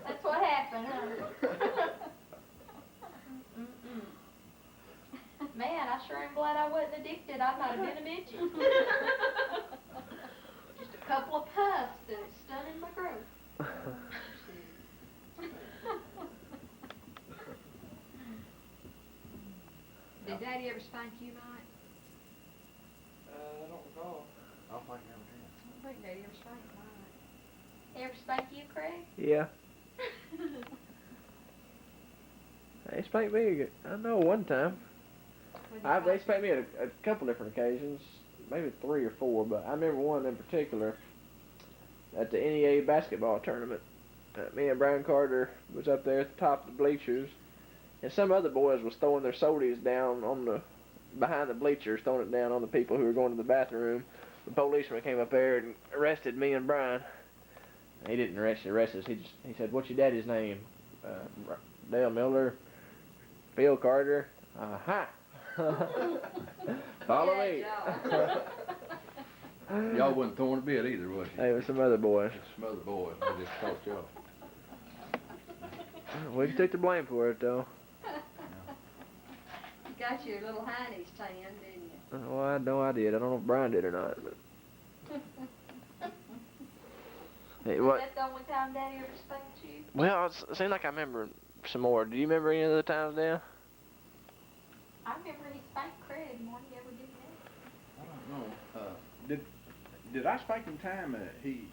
That's what happened, huh? Mm-mm. Man, I sure am glad I wasn't addicted. I might have been a midget. Just a couple of puffs and it's stunning my growth. Did Daddy ever spank you, Mike? I don't recall. I don't think I ever did. I don't think Daddy ever spanked Mike. Ever spank you, Craig? Yeah. They spanked me, I know, one time. They spanked me at a couple different occasions, maybe 3 or 4, but I remember one in particular at the NEA basketball tournament. Me and Brian Carter was up there at the top of the bleachers, and some other boys was throwing their sodas down on the behind the bleachers, throwing it down on the people who were going to the bathroom. The policeman came up there and arrested me and Brian. He didn't arrest us. He said, "What's your daddy's name?" Dale Miller, Phil Carter. Aha. Follow me. Y'all wasn't throwing a bit either, was you? Hey, with some other boys. Some other boys. They just caught y'all. We took the blame for it, though. You got your little heinies tan, didn't you? Well, I know I did. I don't know if Brian did or not. But hey, what? Is that the only time Daddy ever spanked you? Well, it seemed like I remember some more. Do you remember any other times, Dan? I remember he spanked Craig more than he ever did me. I don't know. Did I spank him time he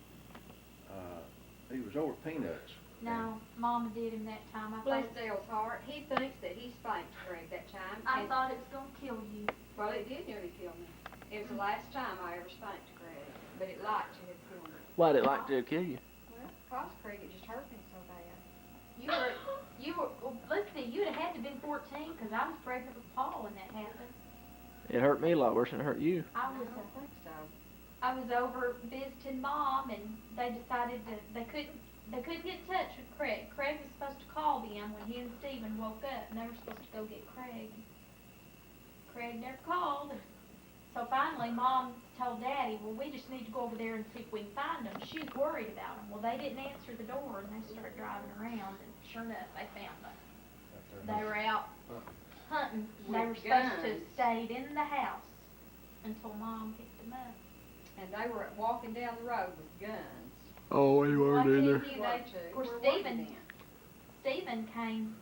was over peanuts? No, Mama did him that time. I Bless thought, Dale's heart. He thinks that he spanked Craig that time. I and- thought it was going to kill you. Well, it did nearly kill me. It was the last time I ever spanked Craig, but it liked to have killed me. Why did it like to kill you? Well, cause Craig, it just hurt me so bad. Well, let's see, you'd have had to have been 14 because I was pregnant with Paul when that happened. It hurt me a lot worse than it hurt you. I I was don't think so. I was over visiting Mom, and they decided they couldn't get in touch with Craig. Craig was supposed to call them when he and Stephen woke up, and they were supposed to go get Craig. Craig never called. So finally, Mom told Daddy, well, we just need to go over there and see if we can find them. She was worried about them. Well, they didn't answer the door, and they started driving around, and sure enough, they found them. They were out hunting. They were supposed to have stayed in the house until Mom picked them up. And they were walking down the road with guns. Oh, you Well, I were in there. can't believe they, of course, We're Stephen came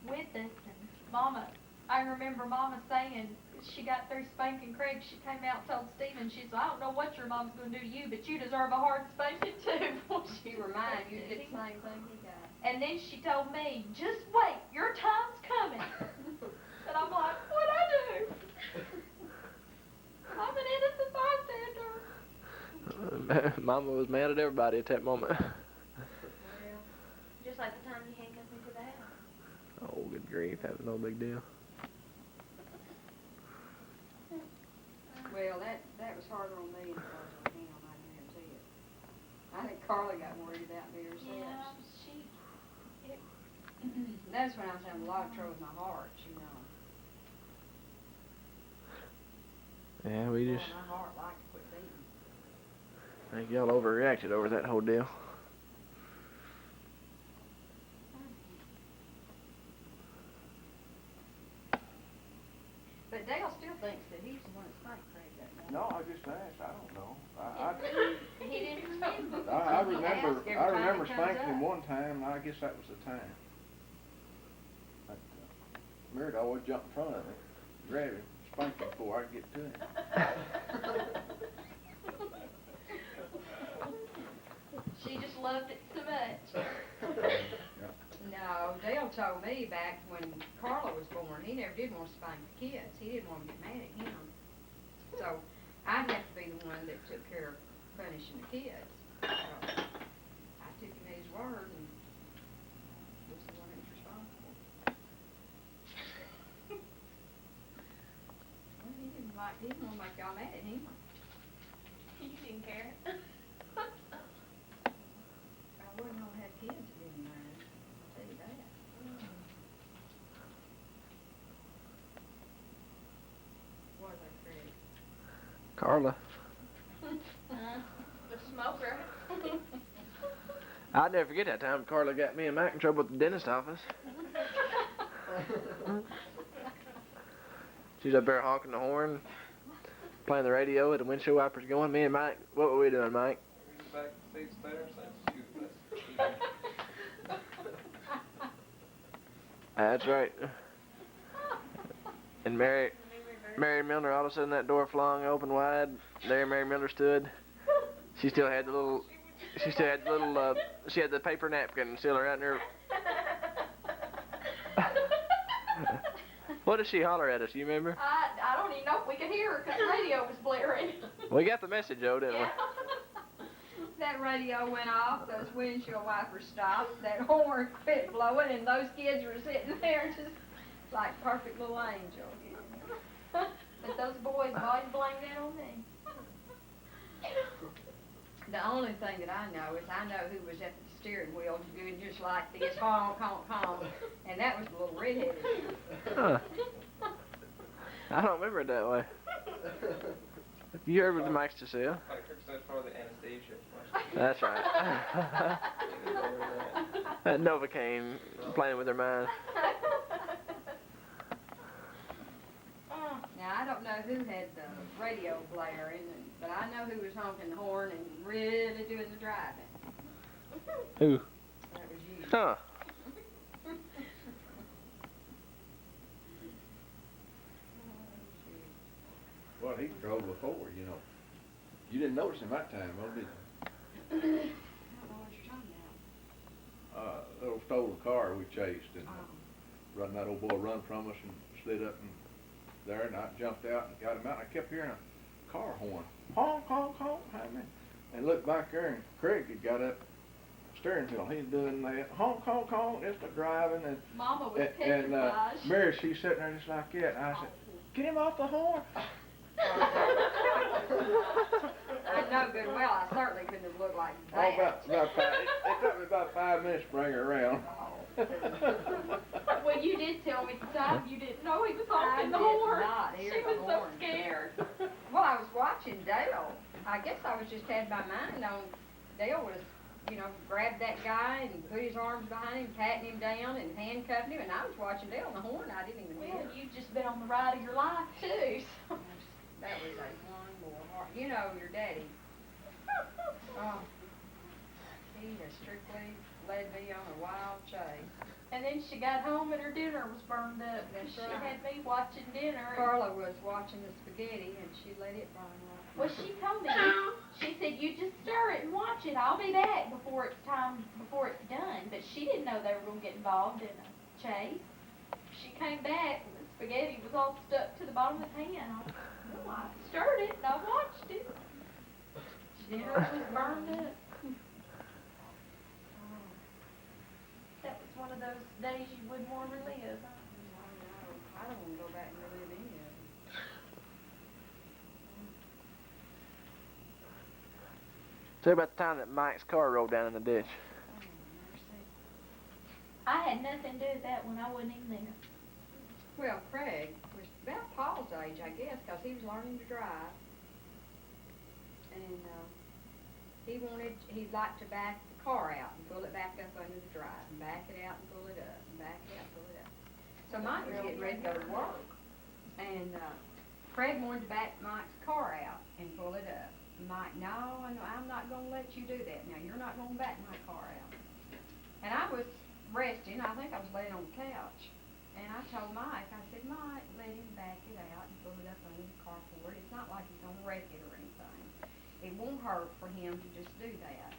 with us, and Mama, I remember Mama saying, she got through spanking Craig, she came out and told Stephen, she said, I don't know what your mom's going to do to you, but you deserve a hard spanking too. She reminded you to get the same thing he got. And then she told me, just wait, your time's coming. And I'm like, what'd I do? I'm an innocent bystander. Mama was mad at everybody at that moment. Just like the time you handcuffed me to the house. Oh, good grief. That was no big deal. Well, that was harder on me than it was on him, I guarantee it. I think Carla got worried about me herself. Yeah, That's when I was having a lot of trouble with my heart, you know. Yeah, we just, My heart liked to quit beating. I think y'all overreacted over that whole deal. But But Dale still thinks that he's the one that spanked Craig that night. No, I just asked. I don't know. He didn't remember. I He remember. asked every I time remember it comes spanking him up. one time, and I guess that was the time. But Mary'd always jump in front of me, grab him, spank him before I could get to him. She just loved it so much. No, Dale told me back when Carla was born, he never did want to spank the kids. He didn't want to get mad at him. So I'd have to be the one that took care of punishing the kids. So I took him at his word and was the one that was responsible. Well, he didn't want to make y'all mad at him. You didn't care. I wouldn't know how kids didn't mind. I'll tell you that. What was I, Craig? Carla. The smoker. I'll never forget that time Carla got me and Mac in trouble at the dentist office. She's up there honking the horn, playing the radio with the windshield wipers going. Me and Mike, what were we doing, Mike? Back seats there, That's right. And Mary Milner, all of a sudden that door flung open wide. There Mary Milner stood. She still had the paper napkin still around her. What did she holler at us, you remember? I don't even know if we could hear her because the radio was blaring. We got the message though, didn't we? That radio went off, those windshield wipers stopped, that horn quit blowing, and those kids were sitting there just like perfect little angels. But those boys always blame that on me. The only thing that I know is I know who was at the steering wheel doing just like this, honk, honk, honk, and that was the little redheaded. Huh. I don't remember it that way. You heard what the Mike's to say? That's probably the anesthesia. That's right. That Novocaine playing with her mind. Now, I don't know who had the radio blaring, but I know who was honking the horn and really doing the driving. Who? That was you. Huh. Well, he drove before, you know. You didn't notice him that time, well, did you? I don't know what you're talking about. Little stolen car we chased, and that old boy run from us and slid up and there, and I jumped out and got him out. And I kept hearing a car horn, honk, honk, honk, and looked back there, and Craig had got up steering wheel. He's doing that honk, honk, honk, just a driving, and Mama was and petrified. Mary, she's sitting there just like that, and I said, "Get him off the horn." I know good well I certainly couldn't have looked like that. Oh, about 5. It took me about 5 minutes to bring her around. Well, you did tell me at the time you didn't know he was I honking the did horn. not hear She the was so horn. scared. Well, I was watching Dale. I guess I was just had my mind on Dale was, grabbed that guy and put his arms behind him, patting him down and handcuffed him, and I was watching Dale on the horn. I didn't even hear Well, it. you've just been on the ride of your life too. So. That was a one more heart. You know your daddy. Oh, he has strictly led me on a wild chase. And then she got home and her dinner was burned up. And That's she right. had me watching dinner. And Carla was watching the spaghetti and she let it burn up. well, she told me, she said, you just stir it and watch it. I'll be back before it's done. But she didn't know they were going to get involved in a chase. She came back and the spaghetti was all stuck to the bottom of the pan. I stirred it and I watched it. Dinner was burned up. That was one of those days you wouldn't want to relive. I don't want to go back and relive any of it. Tell you about the time that Mike's car rolled down in the ditch. I had nothing to do with that when I wasn't even there. Well, Craig was about Paul's age, I guess, because he was learning to drive. And he'd like to back the car out and pull it back up under the drive, and back it out and pull it up, and back it out and pull it up. So Mike was getting ready to go to work. And Craig wanted to back Mike's car out and pull it up. Mike, no, I'm not going to let you do that. Now, you're not going to back my car out. And I was resting. I think I was laying on the couch. And I told Mike, I said, Mike, let him back it out and pull it up under the carport. It's not like he's going to wreck it or anything. It won't hurt for him to just do that.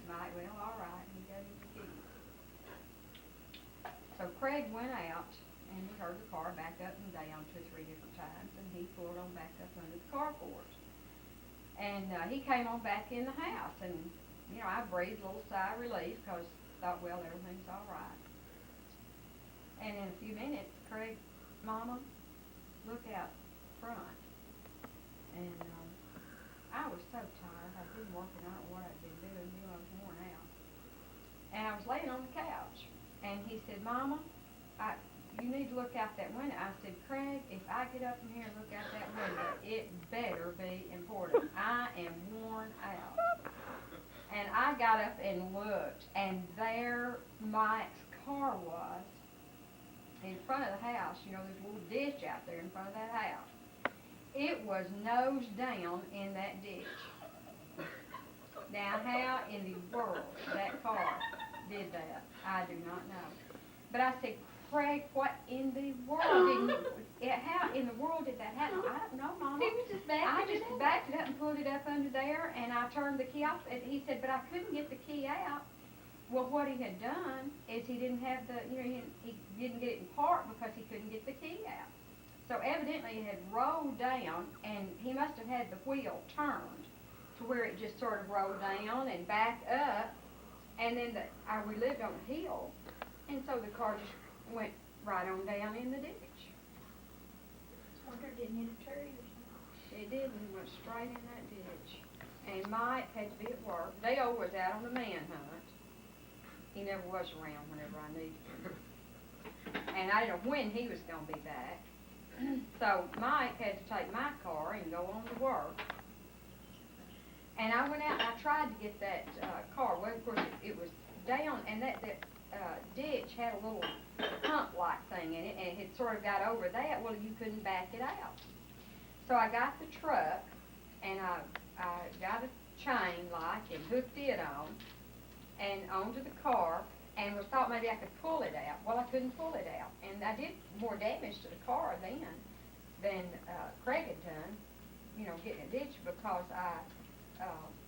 Mike, well, all right, and he gave him the keys. So Craig went out, and he heard the car back up and down 2 or 3 different times, and he pulled on back up under the carport. And he came on back in the house, and, you know, I breathed a little sigh of relief because I thought, well, everything's all right. And in a few minutes, Craig, Mama, look out front. And I was so tired. I'd been working. I don't know what I'd been doing. I was worn out. And I was laying on the couch. And he said, Mama, you need to look out that window. I said, Craig, if I get up from here and look out that window, it better be important. I am worn out. And I got up and looked, and there Mike's car was in front of the house. You know, there's a little ditch out there in front of that house. It was nose down in that ditch. Now, how in the world that car did that, I do not know. But I said, Craig, what in the world how in the world did that happen? I don't know, Mama. He was just backing it up. Backed it up and pulled it up under there, and I turned the key off. And he said, but I couldn't get the key out. Well, what he had done is he didn't have he didn't get it in park because he couldn't get the key out. So evidently it had rolled down, and he must have had the wheel turned to where it just sort of rolled down and back up, and then we lived on a hill, and so the car just went right on down in the ditch. I wonder it didn't hit a tree or something. It did, and went straight in that ditch. And Mike had to be at work. Dale was out on the manhunt. He never was around whenever I needed him. And I didn't know when he was going to be back. So Mike had to take my car and go on to work. And I went out and I tried to get that car. Well, of course, it was down, and that ditch had a little hump-like thing in it, and it had sort of got over that. Well, you couldn't back it out. So I got the truck, and I got a chain like and hooked it on and onto the car, and was thought maybe I could pull it out. Well, I couldn't pull it out, and I did more damage to the car then than Craig had done, you know, getting it ditched, because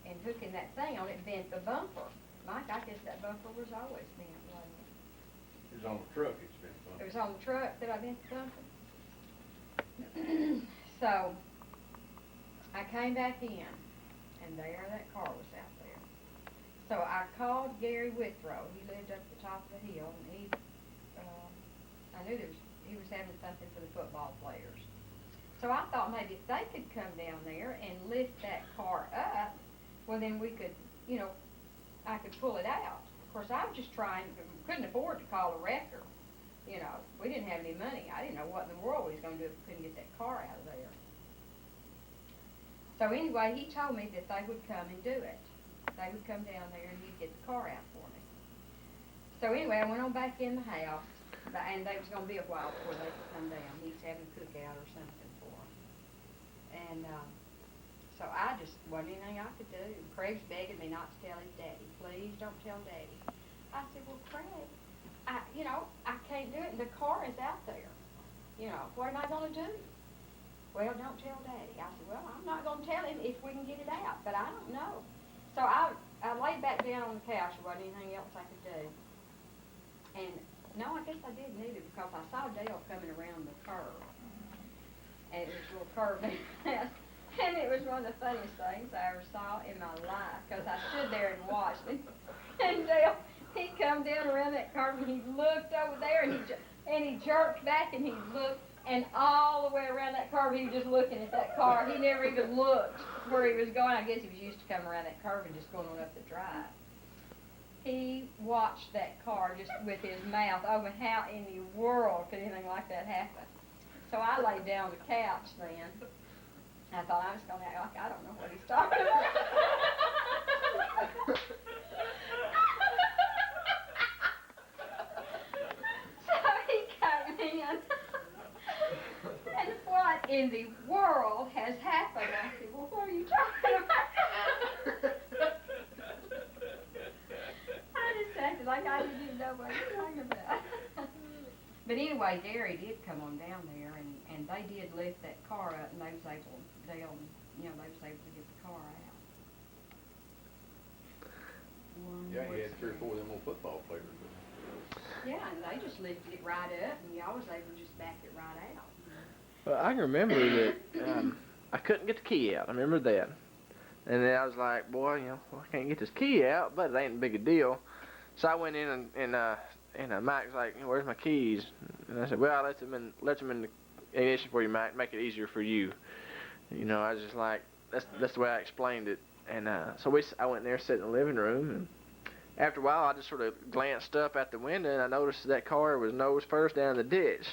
in hooking that thing on it bent the bumper. Mike, I guess that bumper was always bent, wasn't it? It was on the truck, it's been fun. It was on the truck that I bent the bumper. So I came back in, and there that car was out there. So I called Gary Withrow. He lived up the top of the hill, and I knew he was having something for the football players. So I thought maybe if they could come down there and lift that car up, well then we could, you know, I could pull it out. Of course, I was just couldn't afford to call a wrecker. You know, we didn't have any money. I didn't know what in the world we was going to do if we couldn't get that car out of there. So anyway, he told me that they would come and do it. They would come down there and he'd get the car out for me. So anyway, I went on back in the house, and they was going to be a while before they could come down. He was having a cookout or something for them. And so I just wasn't anything I could do. Craig's begging me not to tell his daddy. Please don't tell Daddy. I said, well, Craig, I can't do it. The car is out there. You know, what am I going to do? Well, don't tell Daddy. I said, well, I'm not going to tell him if we can get it out, but I don't know. So I laid back down on the couch. There wasn't anything else I could do. And no, I guess I did need it because I saw Dale coming around the curve. And it was a little curve in the house. And it was one of the funniest things I ever saw in my life because I stood there and watched it. And Dale, he come down around that curve and he looked over there and he jerked back and he looked. And all the way around that curve, he was just looking at that car. He never even looked where he was going. I guess he was used to coming around that curve and just going on up the drive. He watched that car just with his mouth open. How in the world could anything like that happen? So I laid down on the couch then. I thought I was going to act like I don't know what he's talking about. So he came in. And before in the world has happened? I said, well, what are you talking about? I just acted like I didn't even know what you were talking about. But anyway, Derry did come on down there, and they did lift that car up, and they was able to get the car out. Yeah, he had 3 or 4 of them old football players. Yeah, and they just lifted it right up, and y'all was able to just back it right out. Well, I can remember that I couldn't get the key out. I remember that. And then I was like, boy, you know, well, I can't get this key out, but it ain't a big a deal. So I went in and Mike was like, where's my keys? And I said, well, I let them in the ignition for you, Mike, make it easier for you. You know, I was just like, that's the way I explained it. And so I went in there, sat in the living room, and after a while, I just sort of glanced up at the window, and I noticed that car was nose first down the ditch.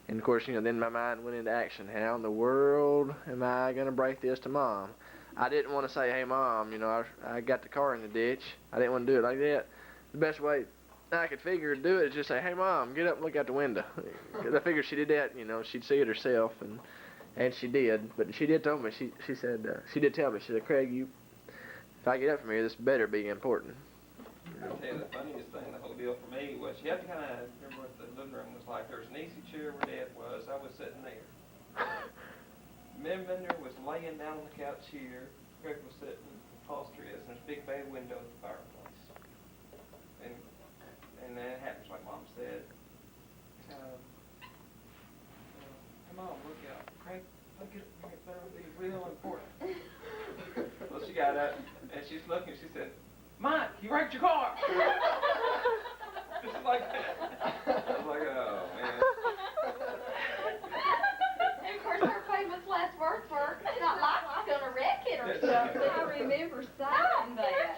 And of course, you know, then my mind went into action. How in the world am I going to break this to Mom? I didn't want to say, hey, Mom, you know, I got the car in the ditch. I didn't want to do it like that. The best way I could figure to do it is just say, hey, Mom, get up and look out the window. Because I figured she did that, you know, she'd see it herself, and she did. But she did tell me, she said, she did tell me, she said, Craig, if I get up from here, this better be important. I'll tell you the funniest thing, the whole deal for me was you have to kind of remember what the living room was like. There was an easy chair where Dad was. I was sitting there. Bender was laying down on the couch here. Craig was sitting where Paul Street is, and there's a big bay window at the fireplace. And then it happens like Mom said. Come on, look out. Craig, look at it. It better be real important. Well, she got up, and she's looking, she said, Mike, you wrecked your car! Just like that. I was like, oh, man. And of course, her famous last words were, it's not like it's going to wreck it or something. I remember saying that.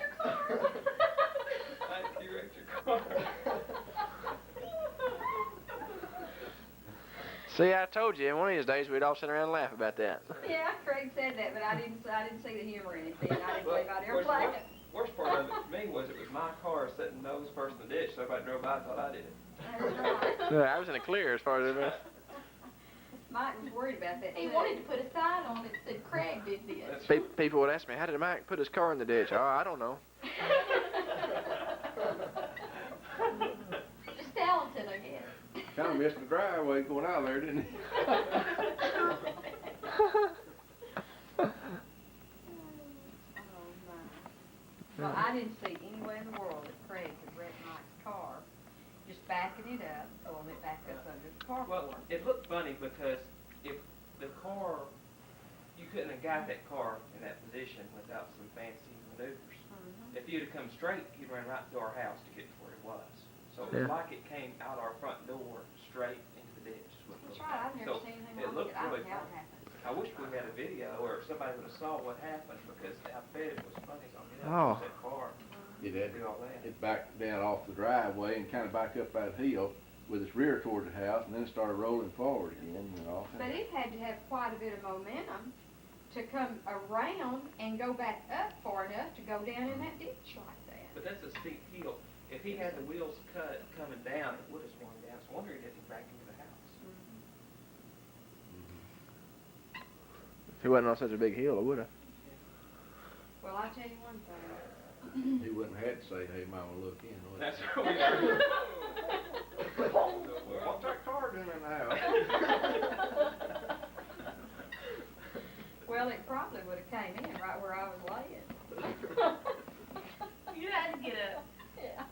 Mike, you wrecked your car. See, I told you, one of these days we'd all sit around and laugh about that. Yeah, Craig said that, but I didn't see the humor in it. I didn't believe I'd ever play it. Worst part of it for me was it was my car sitting nose first in the ditch, so everybody drove by and thought I did it. Yeah, I was in the clear as far as it was. Mike was worried about that. He wanted to put a sign on it that said Craig did this. People would ask me, how did Mike put his car in the ditch? Oh, I don't know. Just talented, I guess. Kind of missed the driveway going out there, didn't he? Well, I didn't see any way in the world that Craig could wreck Mike's car, just backing it up, pulling it back up under the carport. Well, it looked funny because if the car, you couldn't have got that car in that position without some fancy maneuvers. If you'd have come straight, you'd run right to our house to get to where it was. So it was like it came out our front door straight into the ditch. That's right, I've never seen anything it like looked it. I really don't know how funny. it happened. I wish we had a video or somebody would have saw what happened because I bet it was funny as I'll get Oh. out that car. It had, Do all that. it backed down off the driveway and kind of back up that hill with its rear toward the house, and then it started rolling forward again, you know. But it had to have quite a bit of momentum to come around and go back up far enough to go down in that ditch like that. But that's a steep hill. If he had the wheels cut coming down, it would have swung down. So I wonder he didn't back into the house. If he wasn't on such a big hill, I would have. Well, I'll tell you one thing. He wouldn't have had to say, hey, Mama, look in, would he? That's what we heard. What's that car doing in the house? Well, it probably would have came in right where I was laying. You had to get up. Yeah.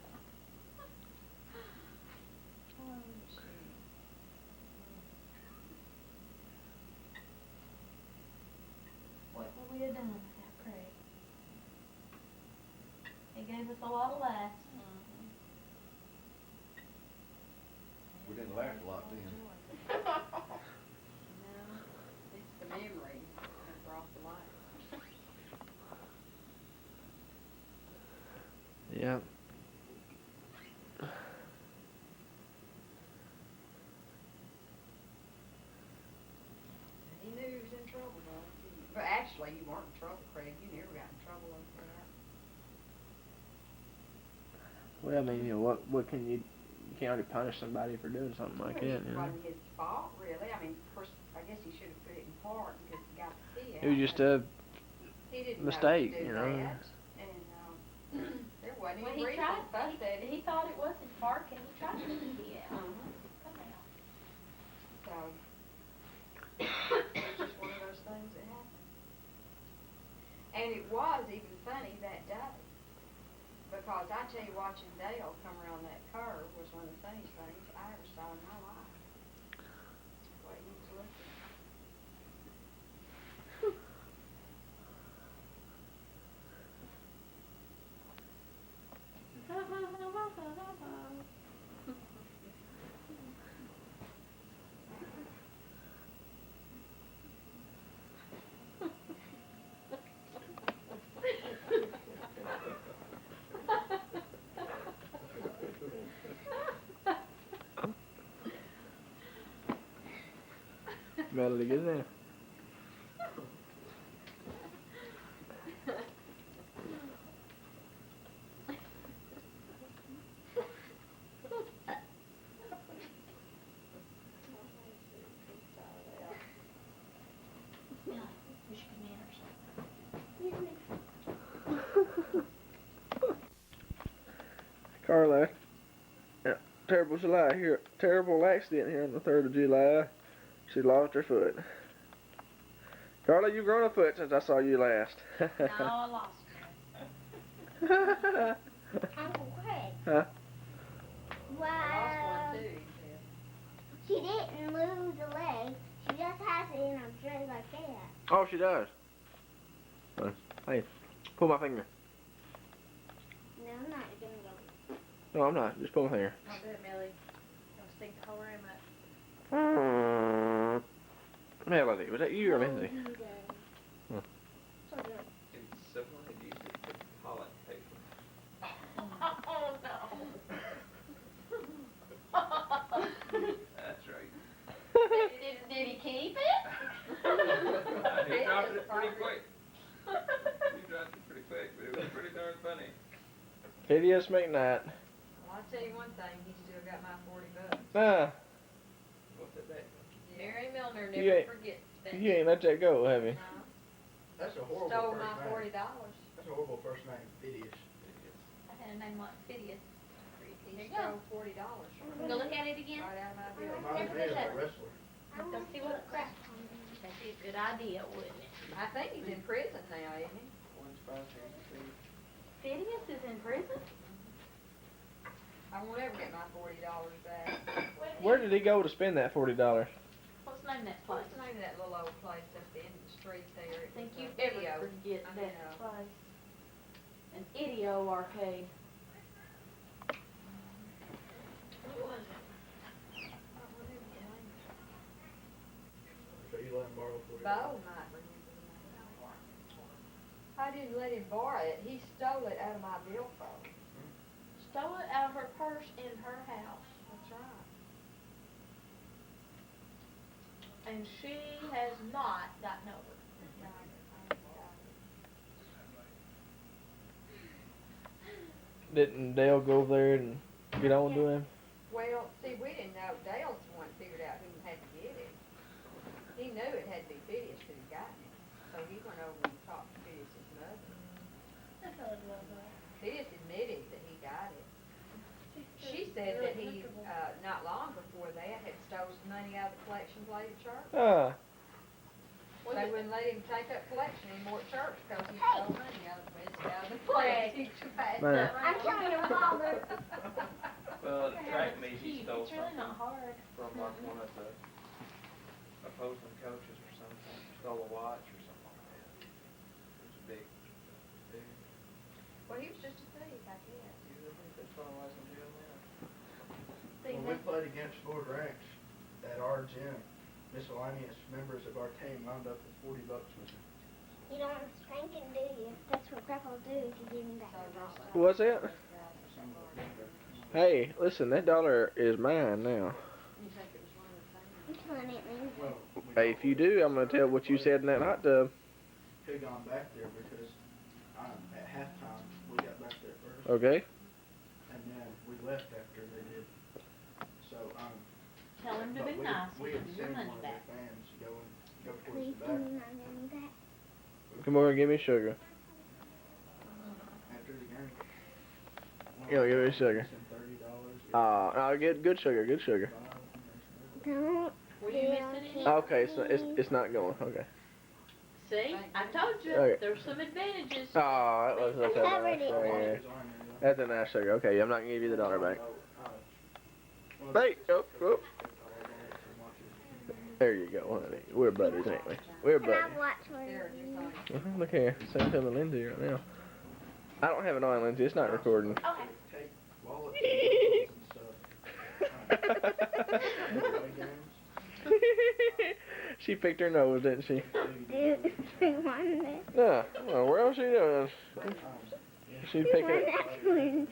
What would we have done without Craig? He gave us a lot of laughs. We didn't laugh a lot then. No, it's the memories that brought the life. Yeah. He knew he was in trouble, though. But actually, you weren't in trouble, Craig. You never got in trouble over that. Well, I mean, you know, what can you can't really punish somebody for doing something like that, It you know. wasn't his fault, really. I mean, of course, I guess he should have put it in park because he got the key out. It was just but a he didn't mistake, know to do you know. that. And there wasn't Well, any he reason tried, to fuss at he thought it was his park and he tried to get it out. Uh-huh. So, it's just one of those things that happen. And it was even funny that day. Because I tell you, watching Dale come around that curve was one of the funniest things I ever saw in my life. The way he was looking. Melody, get in there. Carla, terrible accident here on the 3rd of July. She lost her foot. Carla, you've grown a foot since I saw you last. No, I lost Uncle Craig. Huh? Well, she didn't lose a leg. She just has it in her dress like that. Oh, she does. Hey, pull my finger. No, I'm not gonna go. No, I'm not. Just pull my finger. I'll do it, Millie. I'll stick the whole room up. Melody, was that you or Lindsay? In similar, it used to put toilet paper. Oh, no. That's right. Did he keep it? He dropped it pretty quick. He dropped it pretty quick, but it was pretty darn funny. Hideous McKnight. Well, I'll tell you one thing, he still got my $40. Ah, What's that back? Mary Milner You never ain't- forgets that. you ain't let that go, have you? No, That's a horrible stole first my name. $40. That's a horrible first name, Phidias. I had a name like Phidias. He There you go. stole $40 from me. Go look at it again. Right out of my bill. Reminds me of a wrestler. Go see what crap. That'd be a good idea, wouldn't it? I think he's in prison now, isn't he? Phidias is in prison? I won't ever get my $40 back. Where did he go to spend that $40? What's the name of that place? What's the name of that little old place up the end of the street there? I think It you was a video. ever forget I that know. place. An Idio arcade. What was it? So you let him borrow $40. Bo might remember the name. I didn't let him borrow it. He stole it out of my billfold. Stole it out of her purse in her house. That's right. And she has not gotten over it. No, I got it. Didn't Dale go over there and get on to him? Well, see, we didn't know. Dale's the one that figured out who had to get it. He knew it had to be Phidias who had gotten it. So he went over and talked to Phidias' mother. I feel it was right. Phidias admitted that he got it. She said that he, not long before that, had stole some money out of the collection plate at church. Ah, They wouldn't let him take up collection anymore at church because he stole money out of the plate. Man. I'm telling your father. Well, at track meet, he stole It's really something not hard. from like one of the opposing coaches or something. Stole a watch or something like that. It was a big. Well, he was just a thief, I guess. That's why I was in jail now. When we played against Ford Ranks at our gym, miscellaneous members of our team wound up with $40 with him. You don't spank him, do you? That's what Grandpa will do if you give him back your dollar. what's that? Hey, listen, that dollar is mine now. Which one it means? Well, Hey, if you do, I'm gonna tell what you said in that hot tub. could have gone back there because at halftime we got back there first, Okay? and then we left after they did. tell him to be nice and give you your money back. Please give me my money back. Come over and give me sugar. Yo, give me sugar. No, get good sugar, good sugar. Don't. Were you missing any? Okay, it's not going. Okay. See, I told you, Okay. there's some advantages. Oh, that was okay. Covered it. Yeah. That's a nice sugar. Okay, I'm not gonna give you the dollar back. Hey, oh. There you go, honey. We're buddies, ain't we? We're Can buddies. I watch one of these? Look here, same time with Lindsay right now. I don't have it on, Lindsay. It's not recording. She picked her nose, didn't she? Dude, one there. Yeah. Well, where else she doing? She's picking it.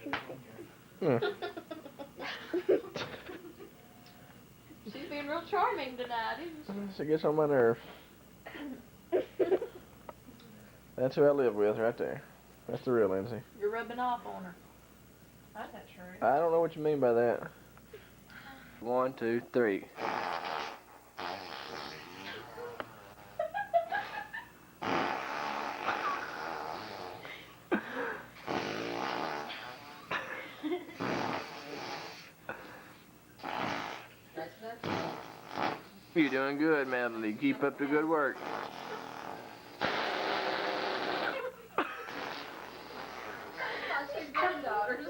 She's being real charming tonight, isn't she? She gets on my nerve. That's who I live with right there. That's the real Lindsay. You're rubbing off on her. That's not true. I don't know what you mean by that. 1, 2, 3. You're doing good, Madeline. Keep up the good work. She's granddaughters.